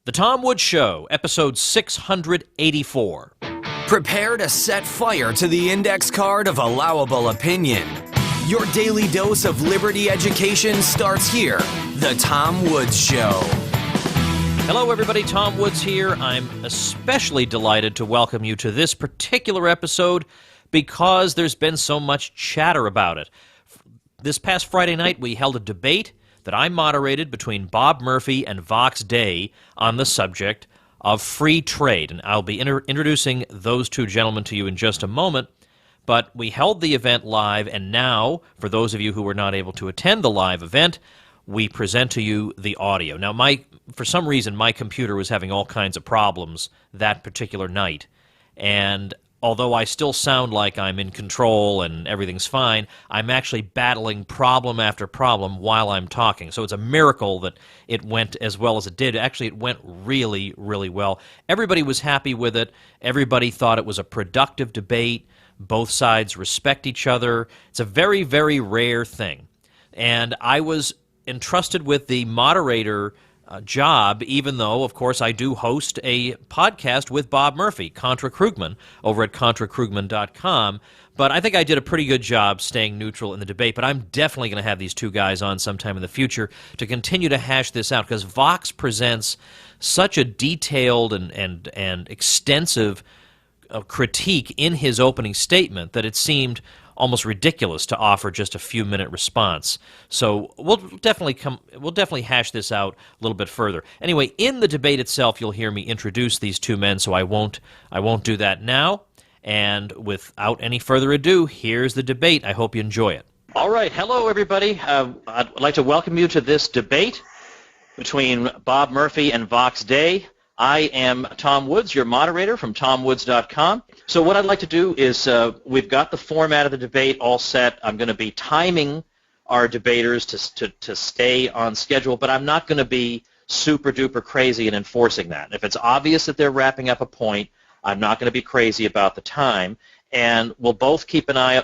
The Tom Woods Show, episode 684. Prepare to set fire to the index card of allowable opinion. Your daily dose of liberty education starts here. The Tom Woods Show. Hello, everybody. Tom Woods here. I'm especially delighted to welcome you to this particular episode because there's been so much chatter about it. This past Friday night, we held a debate that I moderated between Bob Murphy and Vox Day on the subject of free trade. And I'll be introducing those two gentlemen to you in just a moment. But we held the event live, and now, for those of you who were not able to attend the live event, we present to you the audio. Now, for some reason, my computer was having all kinds of problems that particular night. And although I still sound like I'm in control and everything's fine, I'm actually battling problem after problem while I'm talking. So it's a miracle that it went as well as it did. Actually, it went really, really well. Everybody was happy with it. Everybody thought it was a productive debate. Both sides respect each other. It's a very, very rare thing. And I was entrusted with the moderator job, even though, of course, I do host a podcast with Bob Murphy, Contra Krugman, over at ContraKrugman.com. But I think I did a pretty good job staying neutral in the debate. But I'm definitely going to have these two guys on sometime in the future to continue to hash this out, because Vox presents such a detailed and extensive critique in his opening statement that it seemed almost ridiculous to offer just a few-minute response. So we'll definitely hash this out a little bit further. Anyway, in the debate itself, you'll hear me introduce these two men, so I won't do that now. And without any further ado, here's the debate. I hope you enjoy it. All right, hello everybody. I'd like to welcome you to this debate between Bob Murphy and Vox Day. I am Tom Woods, your moderator from TomWoods.com. So what I'd like to do is we've got the format of the debate all set. I'm going to be timing our debaters to stay on schedule, but I'm not going to be super-duper crazy in enforcing that. If it's obvious that they're wrapping up a point, I'm not going to be crazy about the time, and we'll both keep an eye,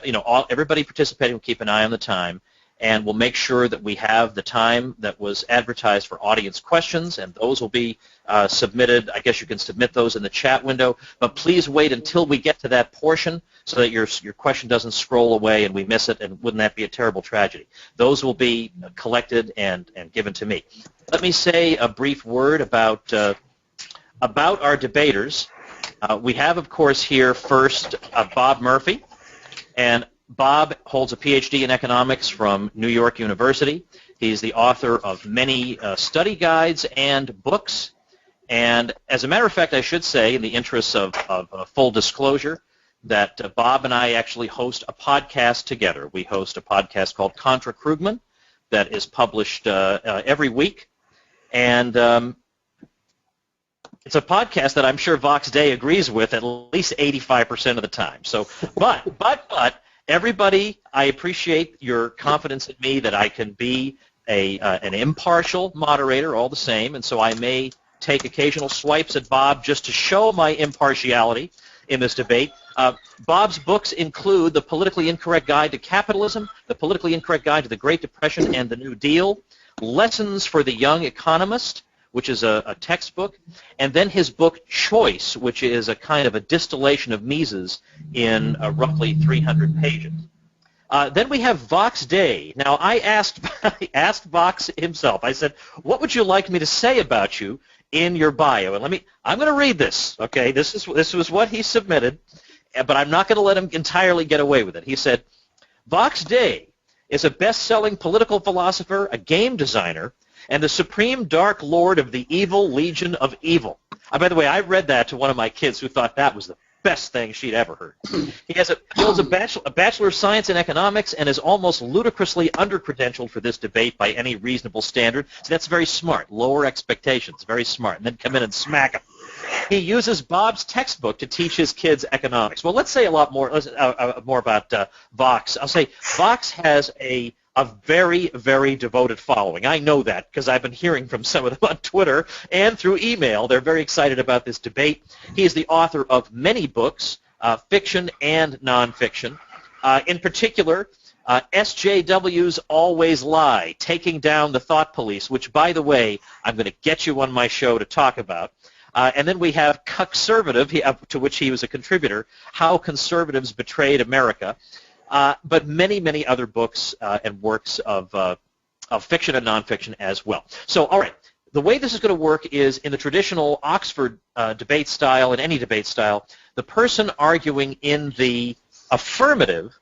everybody participating will keep an eye on the time, and we'll make sure that we have the time that was advertised for audience questions, and those will be submitted. I guess you can submit those in the chat window, but please wait until we get to that portion so that your question doesn't scroll away and we miss it, and wouldn't that be a terrible tragedy? Those will be collected and given to me. Let me say a brief word about our debaters. We have, of course, here first Bob Murphy, and Bob holds a PhD in economics from New York University. He's the author of many study guides and books. And as a matter of fact, I should say, in the interests of full disclosure, that Bob and I actually host a podcast together. We host a podcast called Contra Krugman that is published every week. And it's a podcast that I'm sure Vox Day agrees with at least 85% of the time. So, but everybody, I appreciate your confidence in me that I can be an impartial moderator all the same, and so I may take occasional swipes at Bob just to show my impartiality in this debate. Bob's books include The Politically Incorrect Guide to Capitalism, The Politically Incorrect Guide to the Great Depression and the New Deal, Lessons for the Young Economist, which is a textbook, and then his book Choice, which is a kind of a distillation of Mises in roughly 300 pages. Then we have Vox Day. Now, I asked Vox himself. I said, "What would you like me to say about you in your bio?" And I'm going to read this. Okay, this was what he submitted, but I'm not going to let him entirely get away with it. He said, "Vox Day is a best-selling political philosopher, a game designer, and the supreme dark lord of the evil legion of evil." By the way, I read that to one of my kids who thought that was the best thing she'd ever heard. He holds a Bachelor of Science in Economics and is almost ludicrously under-credentialed for this debate by any reasonable standard. So that's very smart. Lower expectations, very smart. And then come in and smack him. He uses Bob's textbook to teach his kids economics. Well, let's say a lot more, more about Vox. I'll say Vox has a very, very devoted following. I know that because I've been hearing from some of them on Twitter and through email. They're very excited about this debate. He is the author of many books, fiction and nonfiction. In particular, SJWs always lie, taking down the thought police, which, by the way, I'm going to get you on my show to talk about. And then we have Conservative, to which he was a contributor, How Conservatives Betrayed America, but many, many other books and works of fiction and nonfiction as well. So, all right, the way this is going to work is in the traditional Oxford debate style, in any debate style, the person arguing in the affirmative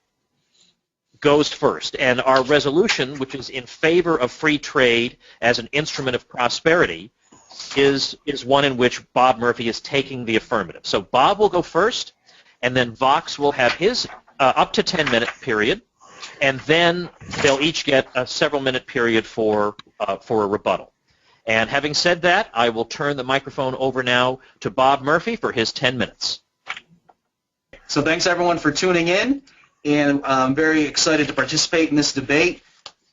goes first, and our resolution, which is in favor of free trade as an instrument of prosperity, is one in which Bob Murphy is taking the affirmative. So Bob will go first, and then Vox will have his up to 10-minute period, and then they'll each get a several-minute period for a rebuttal. And having said that, I will turn the microphone over now to Bob Murphy for his 10 minutes. So thanks, everyone, for tuning in, and I'm very excited to participate in this debate.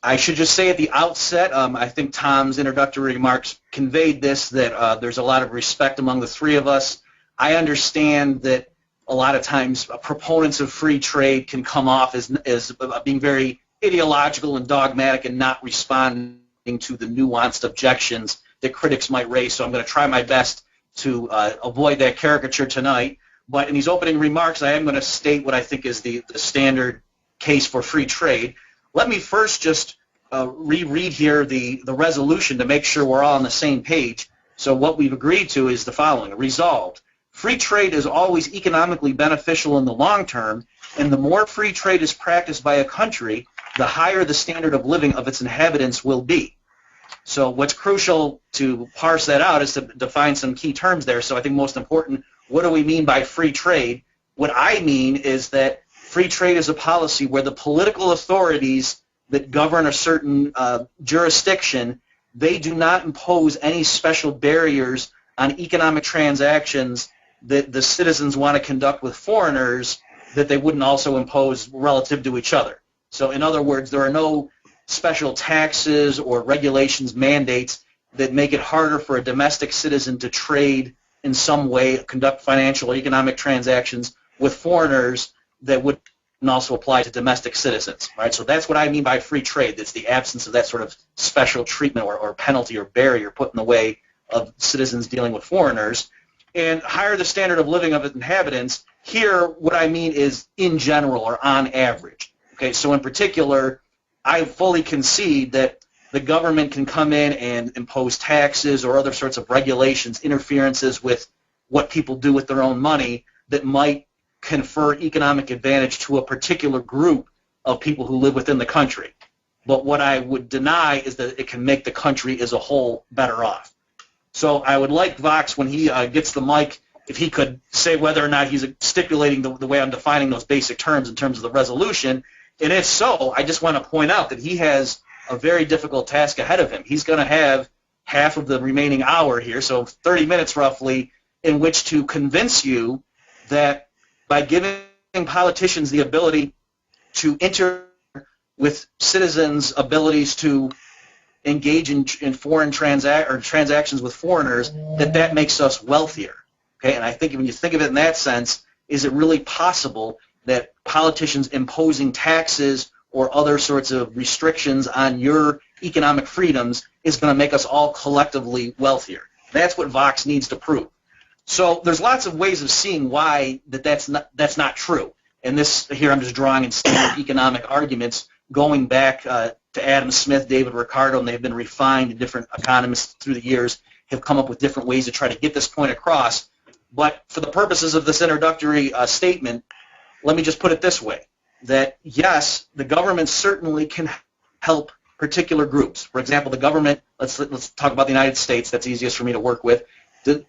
I should just say at the outset, I think Tom's introductory remarks conveyed this, that there's a lot of respect among the three of us. I understand that a lot of times proponents of free trade can come off as being very ideological and dogmatic and not responding to the nuanced objections that critics might raise. So I'm going to try my best to avoid that caricature tonight. But in these opening remarks, I am going to state what I think is the standard case for free trade. Let me first just reread here the resolution to make sure we're all on the same page. So what we've agreed to is the following. Resolved. Free trade is always economically beneficial in the long term, and the more free trade is practiced by a country, the higher the standard of living of its inhabitants will be. So what's crucial to parse that out is to define some key terms there. So I think most important, what do we mean by free trade? What I mean is that free trade is a policy where the political authorities that govern a certain jurisdiction, they do not impose any special barriers on economic transactions that the citizens want to conduct with foreigners that they wouldn't also impose relative to each other. So in other words, there are no special taxes or regulations, mandates that make it harder for a domestic citizen to trade in some way, conduct financial or economic transactions with foreigners that would also apply to domestic citizens. Right? So that's what I mean by free trade. It's the absence of that sort of special treatment or penalty or barrier put in the way of citizens dealing with foreigners. And higher the standard of living of its inhabitants, here what I mean is in general or on average. Okay, so in particular, I fully concede that the government can come in and impose taxes or other sorts of regulations, interferences with what people do with their own money that might confer economic advantage to a particular group of people who live within the country. But what I would deny is that it can make the country as a whole better off. So I would like Vox, when he gets the mic, if he could say whether or not he's stipulating the way I'm defining those basic terms in terms of the resolution. And if so, I just want to point out that he has a very difficult task ahead of him. He's going to have half of the remaining hour here, so 30 minutes roughly, in which to convince you that by giving politicians the ability to enter with citizens' abilities to engage in foreign transactions with foreigners, that makes us wealthier. Okay, and I think when you think of it in that sense, is it really possible that politicians imposing taxes or other sorts of restrictions on your economic freedoms is going to make us all collectively wealthier? That's what Vox needs to prove. So there's lots of ways of seeing why that's not true. And this here I'm just drawing in standard economic arguments going back to Adam Smith, David Ricardo, and they've been refined, and different economists through the years have come up with different ways to try to get this point across. But for the purposes of this introductory statement, let me just put it this way, that yes, the government certainly can help particular groups. For example, the government, let's talk about the United States, that's easiest for me to work with. The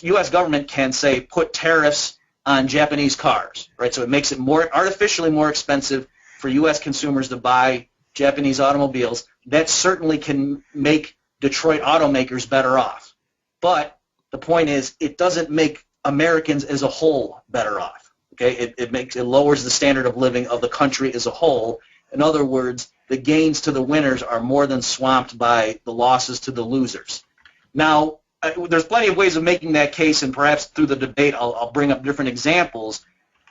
U.S. government can, say, put tariffs on Japanese cars, right? So it makes it artificially more expensive for U.S. consumers to buy Japanese automobiles. That certainly can make Detroit automakers better off. But the point is, it doesn't make Americans as a whole better off. Okay, it lowers the standard of living of the country as a whole. In other words, the gains to the winners are more than swamped by the losses to the losers. Now, there's plenty of ways of making that case, and perhaps through the debate I'll bring up different examples.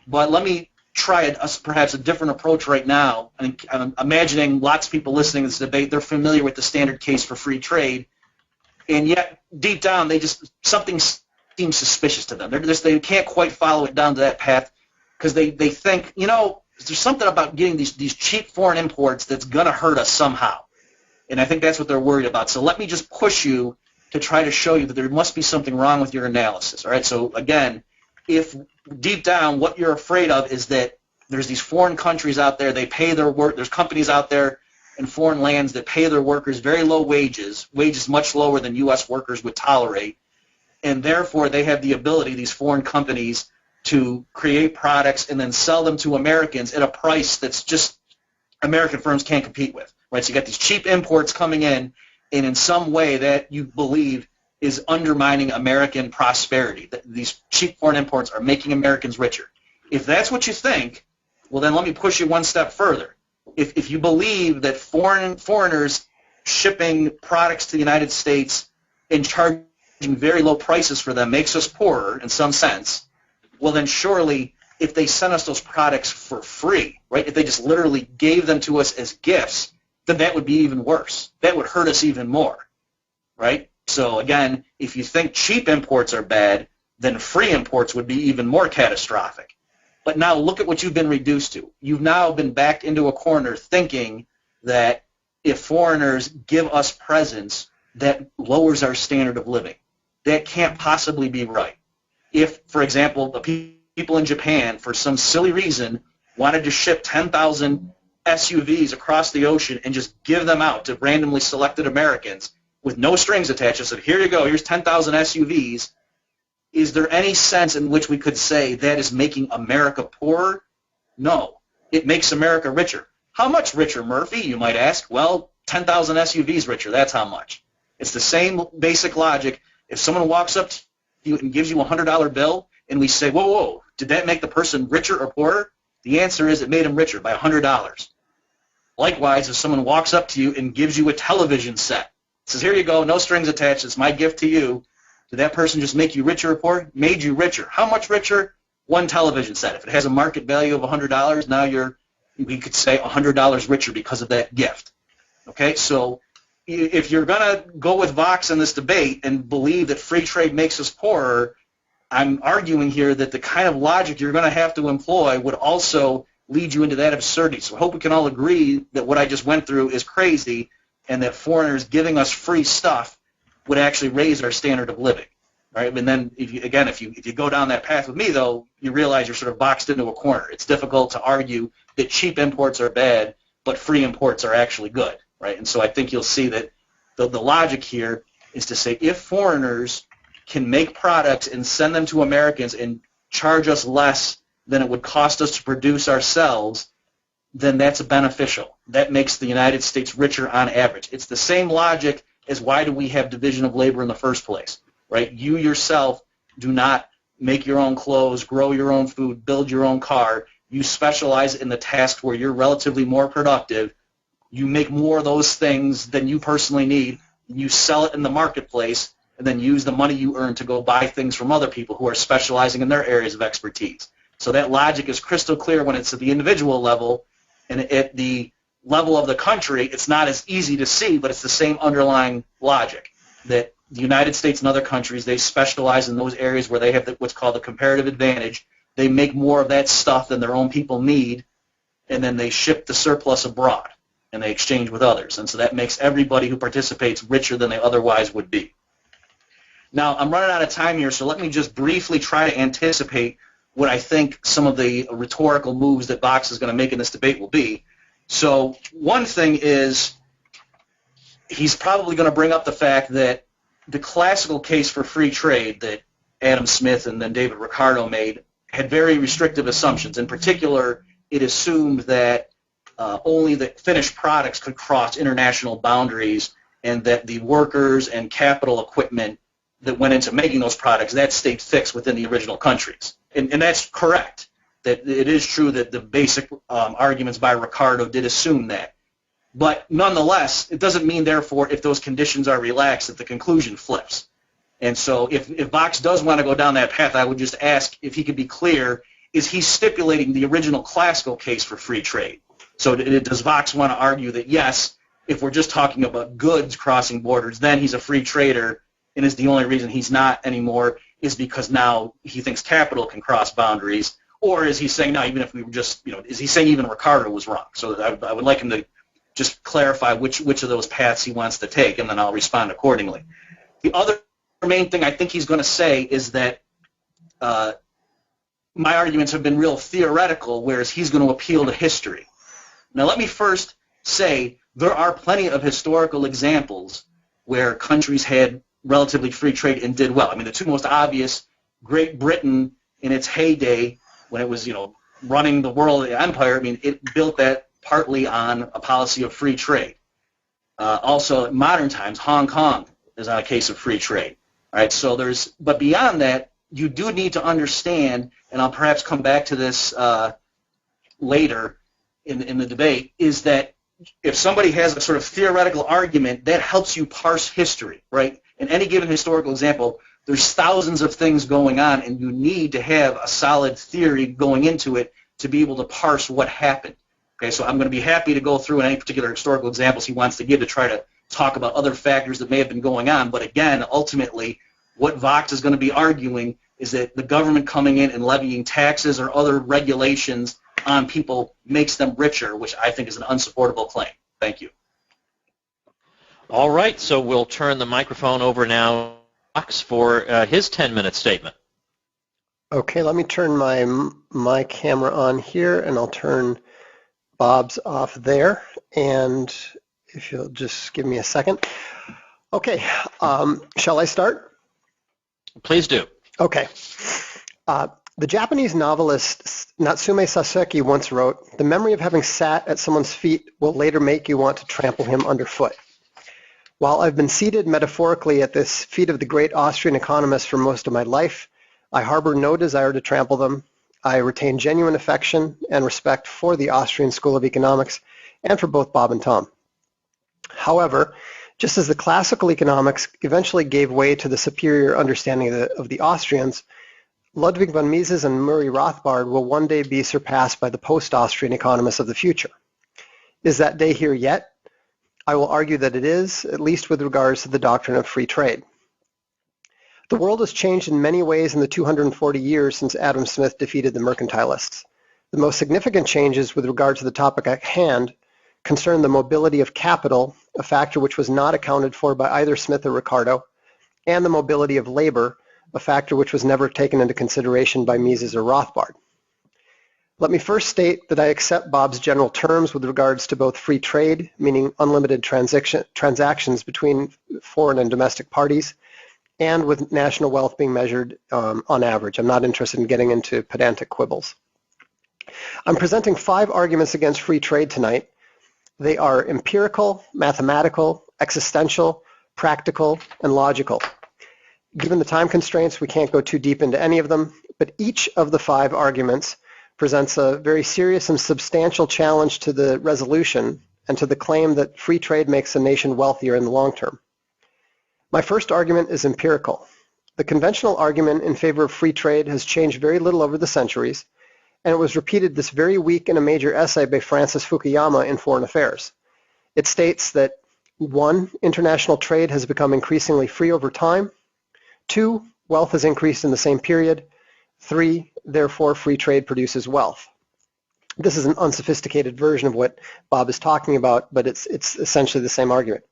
But let me try perhaps a different approach right now. I'm imagining lots of people listening to this debate, they're familiar with the standard case for free trade, and yet deep down something seems suspicious to them. They can't quite follow it down to that path because they think, there's something about getting these cheap foreign imports that's going to hurt us somehow. And I think that's what they're worried about. So let me just push you to try to show you that there must be something wrong with your analysis. All right. So again, if deep down what you're afraid of is that there's these foreign countries out there, they pay their work. There's companies out there in foreign lands that pay their workers very low wages much lower than U.S. workers would tolerate, and therefore they have the ability, these foreign companies, to create products and then sell them to Americans at a price that's just American firms can't compete with. Right? So you got these cheap imports coming in, and in some way that you believe is undermining American prosperity. These cheap foreign imports are making Americans richer. If that's what you think, well then let me push you one step further. If you believe that foreigners shipping products to the United States and charging very low prices for them makes us poorer in some sense, well then surely if they sent us those products for free, right, if they just literally gave them to us as gifts, then that would be even worse. That would hurt us even more, right? So again, if you think cheap imports are bad, then free imports would be even more catastrophic. But now look at what you've been reduced to. You've now been backed into a corner thinking that if foreigners give us presents, that lowers our standard of living. That can't possibly be right. If, for example, the people in Japan, for some silly reason, wanted to ship 10,000 SUVs across the ocean and just give them out to randomly selected Americans with no strings attached, and said, here you go, here's 10,000 SUVs, is there any sense in which we could say that is making America poorer? No. It makes America richer. How much richer, Murphy, you might ask? Well, 10,000 SUVs richer, that's how much. It's the same basic logic. If someone walks up to you and gives you a $100 bill, and we say, whoa, did that make the person richer or poorer? The answer is it made him richer by $100. Likewise, if someone walks up to you and gives you a television set, says, here you go, no strings attached, it's my gift to you, did that person just make you richer or poorer? Made you richer. How much richer? One television set. If it has a market value of $100, now we could say $100 richer because of that gift. Okay, so if you're going to go with Vox in this debate and believe that free trade makes us poorer, I'm arguing here that the kind of logic you're going to have to employ would also lead you into that absurdity. So I hope we can all agree that what I just went through is crazy and that foreigners giving us free stuff would actually raise our standard of living. Right? And then, if you go down that path with me, though, you realize you're sort of boxed into a corner. It's difficult to argue that cheap imports are bad, but free imports are actually good. Right? And so I think you'll see that the logic here is to say if foreigners can make products and send them to Americans and charge us less than it would cost us to produce ourselves, then that's beneficial. That makes the United States richer on average. It's the same logic as why do we have division of labor in the first place, right? You yourself do not make your own clothes, grow your own food, build your own car. You specialize in the tasks where you're relatively more productive. You make more of those things than you personally need. You sell it in the marketplace and then use the money you earn to go buy things from other people who are specializing in their areas of expertise. So that logic is crystal clear when it's at the individual level, and at the level of the country, it's not as easy to see, but it's the same underlying logic that the United States and other countries, they specialize in those areas where they have what's called the comparative advantage. They make more of that stuff than their own people need, and then they ship the surplus abroad, and they exchange with others. And so that makes everybody who participates richer than they otherwise would be. Now, I'm running out of time here, so let me just briefly try to anticipate what I think some of the rhetorical moves that Vox is going to make in this debate will be. So one thing is he's probably going to bring up the fact that the classical case for free trade that Adam Smith and then David Ricardo made had very restrictive assumptions. In particular, it assumed that only the finished products could cross international boundaries and that the workers and capital equipment that went into making those products, that stayed fixed within the original countries. And that's correct. That it is true that the basic arguments by Ricardo did assume that. But nonetheless, it doesn't mean, therefore, if those conditions are relaxed, that the conclusion flips. And so if Vox does want to go down that path, I would just ask if he could be clear, is he's stipulating the original classical case for free trade. So does Vox want to argue that, yes, if we're just talking about goods crossing borders, then he's a free trader, and is the only reason he's not anymore is because now he thinks capital can cross boundaries? Or is he saying, no, even if we were just, is he saying even Ricardo was wrong? So I would like him to just clarify which of those paths he wants to take, and then I'll respond accordingly. The other main thing I think he's going to say is that my arguments have been real theoretical, whereas he's going to appeal to history. Now, let me first say there are plenty of historical examples where countries had relatively free trade and did well. I mean, the two most obvious, Great Britain in its heyday, when it was, running the world empire, I mean, it built that partly on a policy of free trade. Also, in modern times, Hong Kong is on a case of free trade. All right, so but beyond that, you do need to understand, and I'll perhaps come back to this later in the debate, is that if somebody has a sort of theoretical argument, that helps you parse history, right? In any given historical example, there's thousands of things going on, and you need to have a solid theory going into it to be able to parse what happened. Okay, so I'm going to be happy to go through any particular historical examples he wants to give to try to talk about other factors that may have been going on. But again, ultimately, what Vox is going to be arguing is that the government coming in and levying taxes or other regulations on people makes them richer, which I think is an unsupportable claim. Thank you. All right, so we'll turn the microphone over now to Vox for his 10-minute statement. Okay, let me turn my camera on here, and I'll turn Bob's off there. And if you'll just give me a second. Okay, shall I start? Please do. Okay. The Japanese novelist Natsume Saseki once wrote, "The memory of having sat at someone's feet will later make you want to trample him underfoot." While I've been seated metaphorically at the feet of the great Austrian economists for most of my life, I harbor no desire to trample them. I retain genuine affection and respect for the Austrian School of Economics and for both Bob and Tom. However, just as the classical economics eventually gave way to the superior understanding of the Austrians, Ludwig von Mises and Murray Rothbard will one day be surpassed by the post-Austrian economists of the future. Is that day here yet? I will argue that it is, at least with regards to the doctrine of free trade. The world has changed in many ways in the 240 years since Adam Smith defeated the mercantilists. The most significant changes with regard to the topic at hand concern the mobility of capital, a factor which was not accounted for by either Smith or Ricardo, and the mobility of labor, a factor which was never taken into consideration by Mises or Rothbard. Let me first state that I accept Bob's general terms with regards to both free trade, meaning unlimited transactions between foreign and domestic parties, and with national wealth being measured on average. I'm not interested in getting into pedantic quibbles. I'm presenting 5 arguments against free trade tonight. They are empirical, mathematical, existential, practical, and logical. Given the time constraints, we can't go too deep into any of them, but each of the 5 arguments presents a very serious and substantial challenge to the resolution and to the claim that free trade makes a nation wealthier in the long term. My first argument is empirical. The conventional argument in favor of free trade has changed very little over the centuries, and it was repeated this very week in a major essay by Francis Fukuyama in Foreign Affairs. It states that 1, international trade has become increasingly free over time. 2, wealth has increased in the same period. 3, therefore, free trade produces wealth. This is an unsophisticated version of what Bob is talking about, but it's essentially the same argument.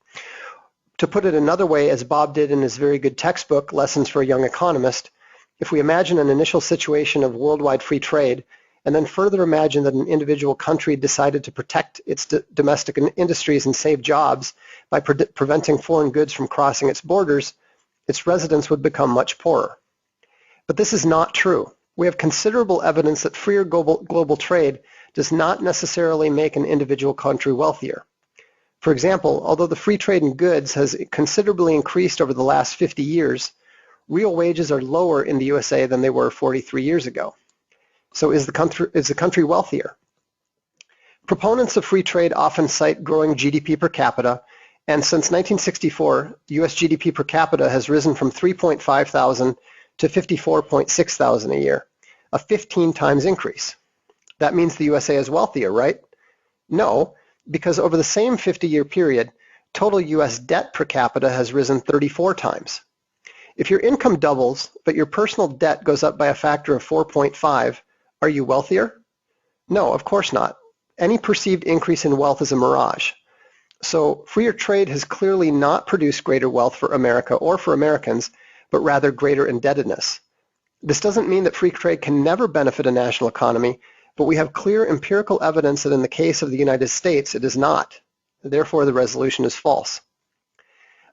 To put it another way, as Bob did in his very good textbook, Lessons for a Young Economist, if we imagine an initial situation of worldwide free trade, and then further imagine that an individual country decided to protect its domestic industries and save jobs by preventing foreign goods from crossing its borders, its residents would become much poorer. But this is not true. We have considerable evidence that freer global trade does not necessarily make an individual country wealthier. For example, although the free trade in goods has considerably increased over the last 50 years, real wages are lower in the USA than they were 43 years ago. So is the country wealthier? Proponents of free trade often cite growing GDP per capita, and since 1964, US GDP per capita has risen from 3.5 thousand to 54.6 thousand a year, a 15 times increase. That means the USA is wealthier, right? No, because over the same 50-year period, total US debt per capita has risen 34 times. If your income doubles, but your personal debt goes up by a factor of 4.5, are you wealthier? No, of course not. Any perceived increase in wealth is a mirage. So freer trade has clearly not produced greater wealth for America or for Americans, but rather greater indebtedness. This doesn't mean that free trade can never benefit a national economy, but we have clear empirical evidence that in the case of the United States, it is not. Therefore, the resolution is false.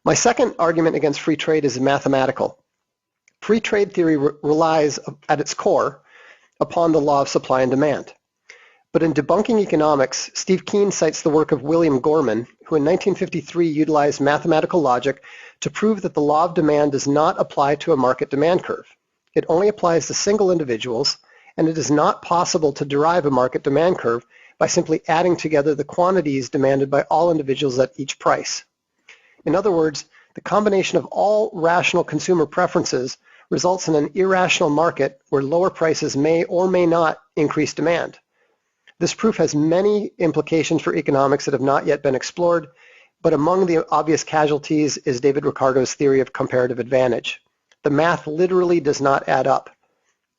My second argument against free trade is mathematical. Free trade theory relies at its core upon the law of supply and demand. But in debunking economics, Steve Keen cites the work of William Gorman, who in 1953 utilized mathematical logic to prove that the law of demand does not apply to a market demand curve. It only applies to single individuals, and it is not possible to derive a market demand curve by simply adding together the quantities demanded by all individuals at each price. In other words, the combination of all rational consumer preferences results in an irrational market where lower prices may or may not increase demand. This proof has many implications for economics that have not yet been explored, but among the obvious casualties is David Ricardo's theory of comparative advantage. The math literally does not add up.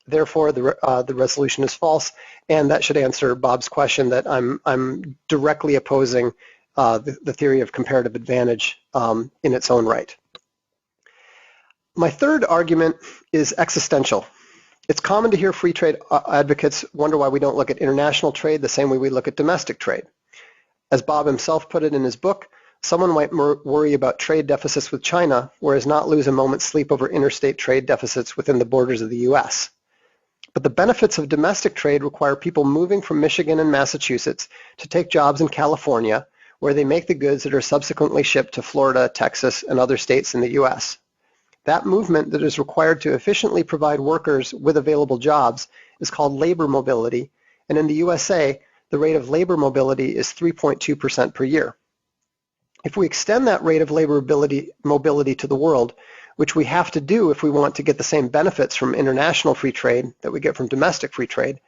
Therefore, the resolution is false, and that should answer Bob's question that I'm directly opposing the theory of comparative advantage in its own right. My third argument is existential. It's common to hear free trade advocates wonder why we don't look at international trade the same way we look at domestic trade. As Bob himself put it in his book, someone might worry about trade deficits with China, whereas not lose a moment's sleep over interstate trade deficits within the borders of the US. But the benefits of domestic trade require people moving from Michigan and Massachusetts to take jobs in California, where they make the goods that are subsequently shipped to Florida, Texas, and other states in the US. That movement that is required to efficiently provide workers with available jobs is called labor mobility, and in the USA, the rate of labor mobility is 3.2% per year. If we extend that rate of labor mobility to the world, which we have to do if we want to get the same benefits from international free trade that we get from domestic free trade,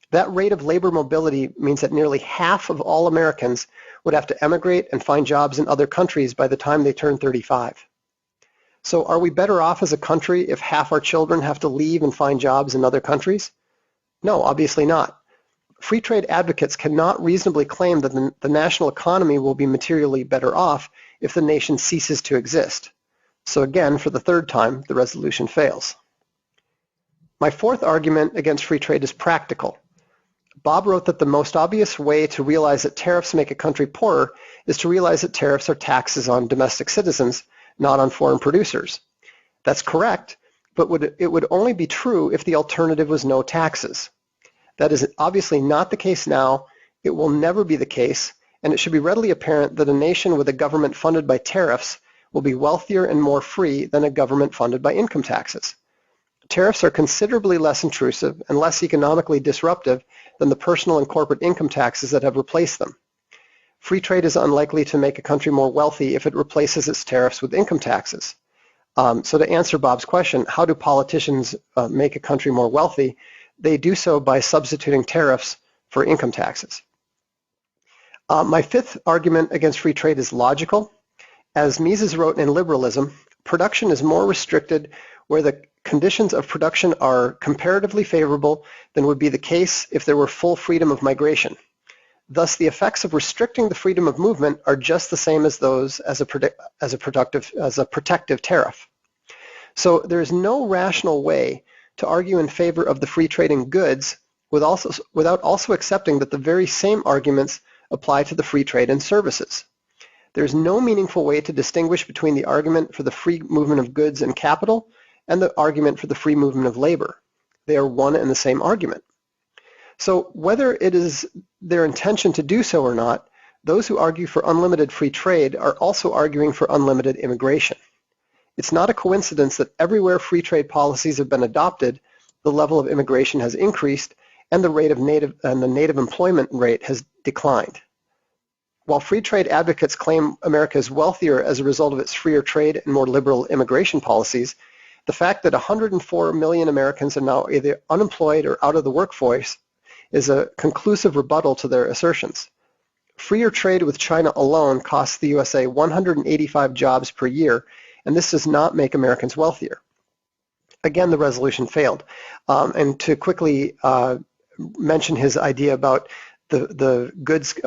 that rate of labor mobility means that nearly half of all Americans would have to emigrate and find jobs in other countries by the time they turn 35. So are we better off as a country if half our children have to leave and find jobs in other countries? No, obviously not. Free trade advocates cannot reasonably claim that the national economy will be materially better off if the nation ceases to exist. So again, for the third time, the resolution fails. My fourth argument against free trade is practical. Bob wrote that the most obvious way to realize that tariffs make a country poorer is to realize that tariffs are taxes on domestic citizens, not on foreign producers. That's correct, but it would only be true if the alternative was no taxes. That is obviously not the case now, it will never be the case, and it should be readily apparent that a nation with a government funded by tariffs will be wealthier and more free than a government funded by income taxes. Tariffs are considerably less intrusive and less economically disruptive than the personal and corporate income taxes that have replaced them. Free trade is unlikely to make a country more wealthy if it replaces its tariffs with income taxes. So to answer Bob's question, how do politicians make a country more wealthy? They do so by substituting tariffs for income taxes. My fifth argument against free trade is logical. As Mises wrote in Liberalism, production is more restricted where the conditions of production are comparatively favorable than would be the case if there were full freedom of migration. Thus, the effects of restricting the freedom of movement are just the same as those as a protective tariff. So there is no rational way to argue in favor of the free trade in goods without also accepting that the very same arguments apply to the free trade in services. There is no meaningful way to distinguish between the argument for the free movement of goods and capital and the argument for the free movement of labor. They are one and the same argument. So whether it is their intention to do so or not, those who argue for unlimited free trade are also arguing for unlimited immigration. It's not a coincidence that everywhere free trade policies have been adopted, the level of immigration has increased and the native employment rate has declined. While free trade advocates claim America is wealthier as a result of its freer trade and more liberal immigration policies, The fact that 104 million Americans are now either unemployed or out of the workforce is a conclusive rebuttal to their assertions. Freer trade with China alone costs the USA 185 jobs per year, and this does not make Americans wealthier. Again, the resolution failed. And to quickly mention his idea about the goods,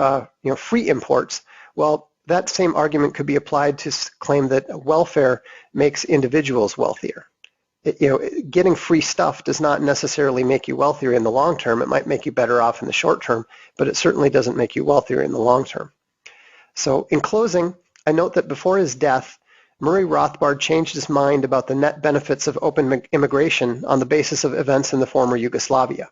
free imports, well, that same argument could be applied to claim that welfare makes individuals wealthier. Getting free stuff does not necessarily make you wealthier in the long term. It might make you better off in the short term, but it certainly doesn't make you wealthier in the long term. So in closing, I note that before his death, Murray Rothbard changed his mind about the net benefits of open immigration on the basis of events in the former Yugoslavia.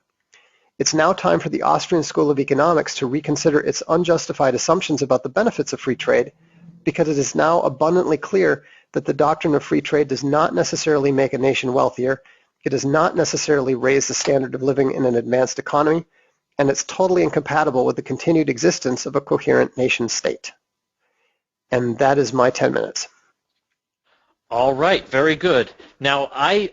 It's now time for the Austrian School of Economics to reconsider its unjustified assumptions about the benefits of free trade, because it is now abundantly clear that the doctrine of free trade does not necessarily make a nation wealthier, it does not necessarily raise the standard of living in an advanced economy, and it's totally incompatible with the continued existence of a coherent nation state. And that is my 10 minutes. All right, very good. Now, I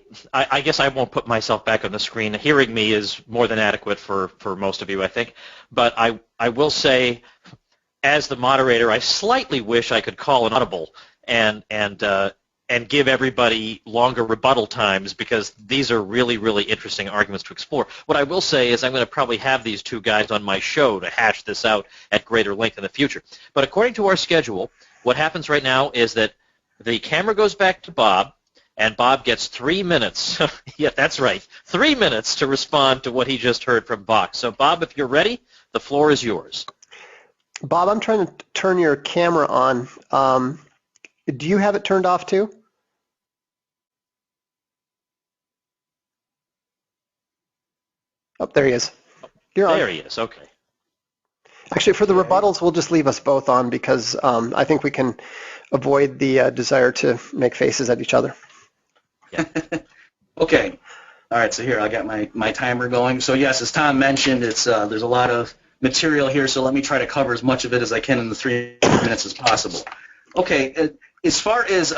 guess I won't put myself back on the screen. Hearing me is more than adequate for most of you, I think. But I will say, as the moderator, I slightly wish I could call an audible and give everybody longer rebuttal times, because these are really, really interesting arguments to explore. What I will say is I'm going to probably have these two guys on my show to hash this out at greater length in the future. But according to our schedule, what happens right now is that the camera goes back to Bob, and Bob gets 3 minutes. Yeah, that's right, 3 minutes to respond to what he just heard from Bach. So, Bob, if you're ready, the floor is yours. Bob, I'm trying to turn your camera on. Do you have it turned off too? Oh, there he is. You're on. There he is, okay. Actually, for the rebuttals, we'll just leave us both on, because I think we can avoid the desire to make faces at each other. Yeah. Okay. All right, so here, I got my timer going. So yes, as Tom mentioned, it's there's a lot of material here, so let me try to cover as much of it as I can in the 3 minutes as possible. Okay, as far as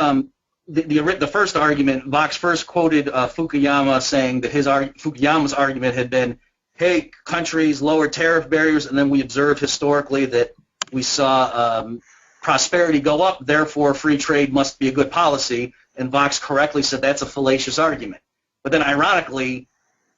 the first argument, Vox first quoted Fukuyama saying that Fukuyama's argument had been, hey, countries lower tariff barriers, and then we observed historically that we saw prosperity go up, therefore free trade must be a good policy, and Vox correctly said that's a fallacious argument. But then ironically,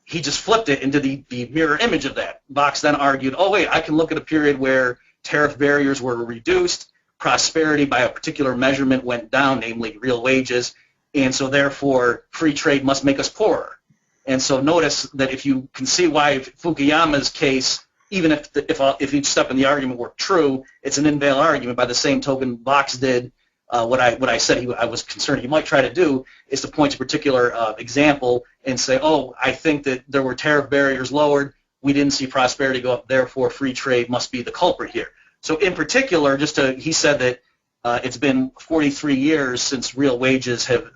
he just flipped it into the mirror image of that. Vox then argued, oh wait, I can look at a period where tariff barriers were reduced, prosperity by a particular measurement went down, namely real wages, and so therefore free trade must make us poorer. And so notice that if you can see why Fukuyama's case, even if each step in the argument were true, it's an invalid argument. By the same token, Vox did what I said I was concerned he might try to do, is to point to a particular example and say, oh, I think that there were tariff barriers lowered, we didn't see prosperity go up, therefore free trade must be the culprit here. So in particular, he said that it's been 43 years since real wages have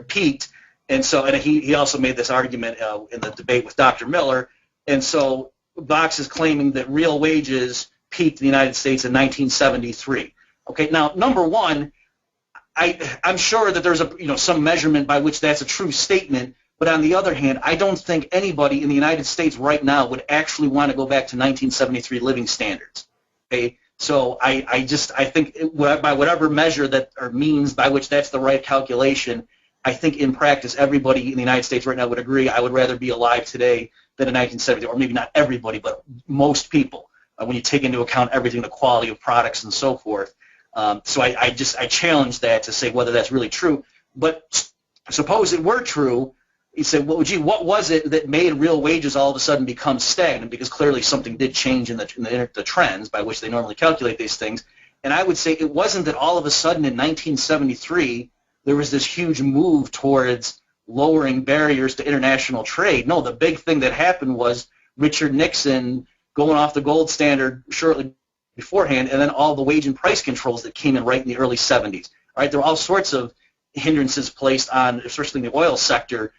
peaked, and he also made this argument in the debate with Dr. Miller, and so Vox is claiming that real wages peaked in the United States in 1973. Okay, now number one, I'm sure that there's some measurement by which that's a true statement, but on the other hand, I don't think anybody in the United States right now would actually want to go back to 1973 living standards. Okay, so I think by whatever measure that or means by which that's the right calculation, I think in practice everybody in the United States right now would agree I would rather be alive today than in 1970, or maybe not everybody, but most people, when you take into account everything, the quality of products and so forth. So I challenge that to say whether that's really true. But suppose it were true, you say, well, gee, what was it that made real wages all of a sudden become stagnant? Because clearly something did change in the trends by which they normally calculate these things. And I would say it wasn't that all of a sudden in 1973 there was this huge move towards lowering barriers to international trade. No, the big thing that happened was Richard Nixon going off the gold standard shortly beforehand, and then all the wage and price controls that came in right in the early 70s. All right, there were all sorts of hindrances placed on, especially in the oil sector,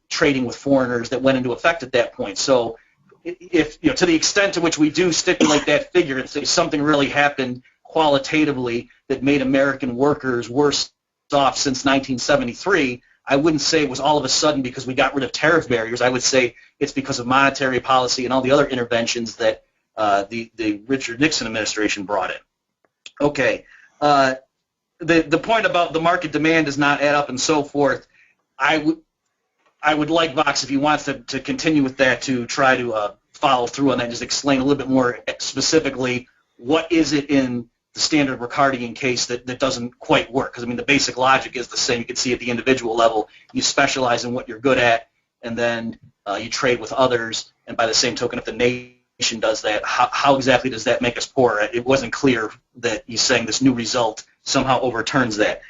trading with foreigners that went into effect at that point. So if, to the extent to which we do stipulate that figure and say something really happened qualitatively that made American workers worse off since 1973, I wouldn't say it was all of a sudden because we got rid of tariff barriers. I would say it's because of monetary policy and all the other interventions that the Richard Nixon administration brought in. Okay. The point about the market demand does not add up and so forth, I would like Vox, if he wants to continue with that, to try to follow through on that and just explain a little bit more specifically what is it in the standard Ricardian case that doesn't quite work. Because, I mean, the basic logic is the same. You can see at the individual level, you specialize in what you're good at, and then you trade with others. And by the same token, if the nation does that, how exactly does that make us poorer? It wasn't clear that he's saying this new result somehow overturns that.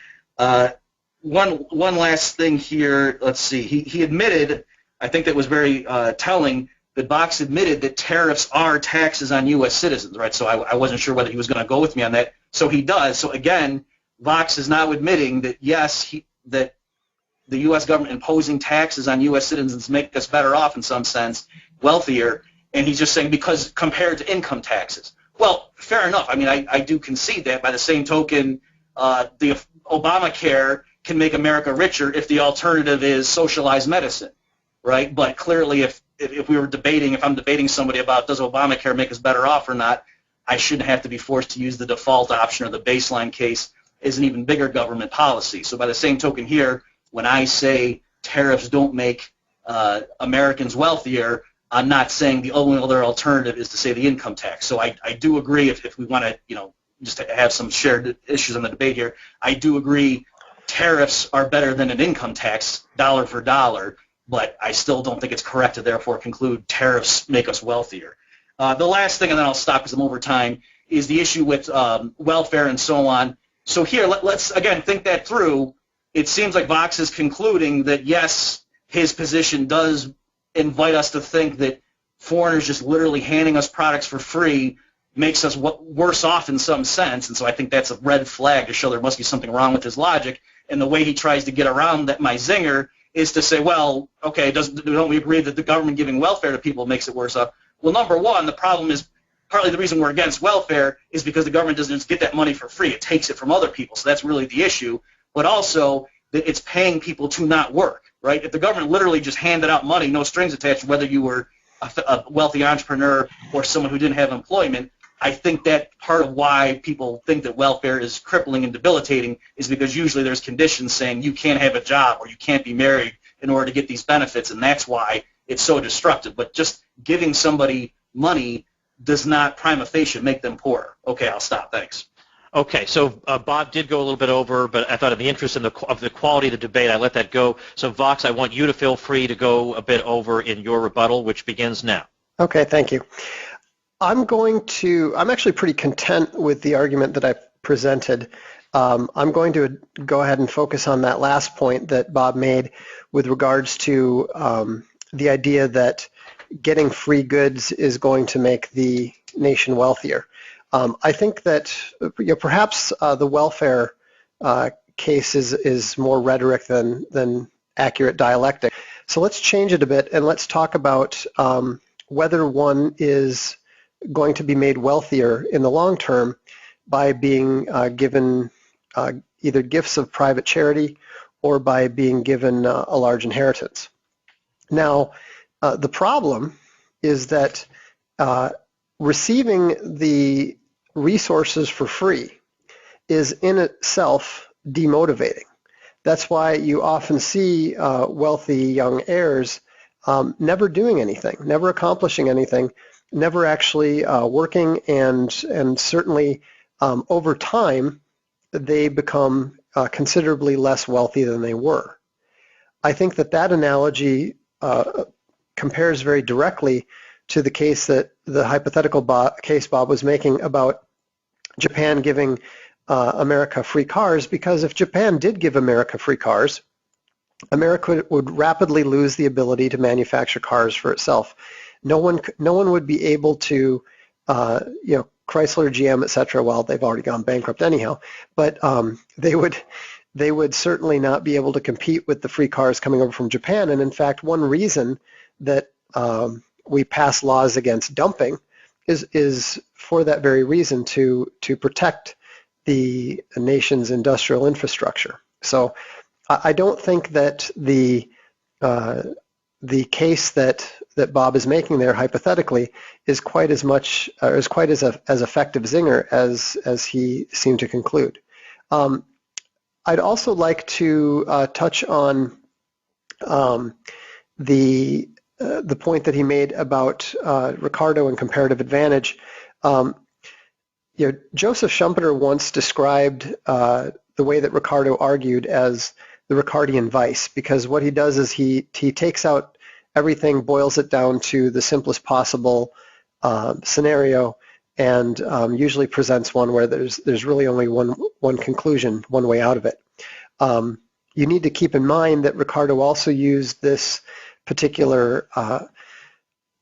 One last thing here. Let's see. He admitted, I think that was very telling, that Vox admitted that tariffs are taxes on U.S. citizens, right? So I wasn't sure whether he was going to go with me on that. So he does. So again, Vox is now admitting that, yes, that the U.S. government imposing taxes on U.S. citizens make us better off in some sense, wealthier, and he's just saying because compared to income taxes. Well, fair enough. I mean, I do concede that. By the same token, the Obamacare can make America richer if the alternative is socialized medicine, right? But clearly, if I'm debating somebody about does Obamacare make us better off or not, I shouldn't have to be forced to use the default option or the baseline case as an even bigger government policy. So by the same token here, when I say tariffs don't make Americans wealthier, I'm not saying the only other alternative is to say the income tax. So I do agree if we want to, just to have some shared issues on the debate here, I do agree tariffs are better than an income tax, dollar for dollar, but I still don't think it's correct to therefore conclude tariffs make us wealthier. The last thing, and then I'll stop because I'm over time, is the issue with welfare and so on. So here, let's again think that through. It seems like Vox is concluding that, yes, his position does invite us to think that foreigners just literally handing us products for free makes us worse off in some sense, and so I think that's a red flag to show there must be something wrong with his logic. And the way he tries to get around that, my zinger, is to say, well, okay, don't we agree that the government giving welfare to people makes it worse off? Well, number one, the problem is partly the reason we're against welfare is because the government doesn't just get that money for free. It takes it from other people, so that's really the issue. But also that it's paying people to not work, right? If the government literally just handed out money, no strings attached, whether you were a wealthy entrepreneur or someone who didn't have employment, I think that part of why people think that welfare is crippling and debilitating is because usually there's conditions saying you can't have a job or you can't be married in order to get these benefits, and that's why it's so destructive. But just giving somebody money does not prima facie make them poorer. Okay, I'll stop. Thanks. Okay, so Bob did go a little bit over, but I thought in the interest of the quality of the debate, I let that go. So Vox, I want you to feel free to go a bit over in your rebuttal, which begins now. Okay, thank you. I'm actually pretty content with the argument that I presented. I'm going to go ahead and focus on that last point that Bob made with regards to the idea that getting free goods is going to make the nation wealthier. I think that perhaps the welfare case is more rhetoric than accurate dialectic. So let's change it a bit and let's talk about whether one is going to be made wealthier in the long term by being given either gifts of private charity or by being given a large inheritance. Now, the problem is that receiving the resources for free is in itself demotivating. That's why you often see wealthy young heirs never doing anything, never accomplishing anything, never actually working, and certainly over time they become considerably less wealthy than they were. I think that analogy compares very directly to the case that the hypothetical case Bob was making about Japan giving America free cars, because if Japan did give America free cars, America would rapidly lose the ability to manufacture cars for itself. No one would be able to, Chrysler, GM, etc. Well, they've already gone bankrupt anyhow, but they would certainly not be able to compete with the free cars coming over from Japan. And in fact, one reason that we pass laws against dumping is for that very reason, to protect the nation's industrial infrastructure. So I don't think that the case that Bob is making there hypothetically is quite as much or is quite as effective zinger as he seemed to conclude. I'd also like to touch on the point that he made about Ricardo and comparative advantage. Joseph Schumpeter once described the way that Ricardo argued as the Ricardian vice, because what he does is he takes out everything, boils it down to the simplest possible scenario, and usually presents one where there's really only one conclusion, one way out of it. You need to keep in mind that Ricardo also used this particular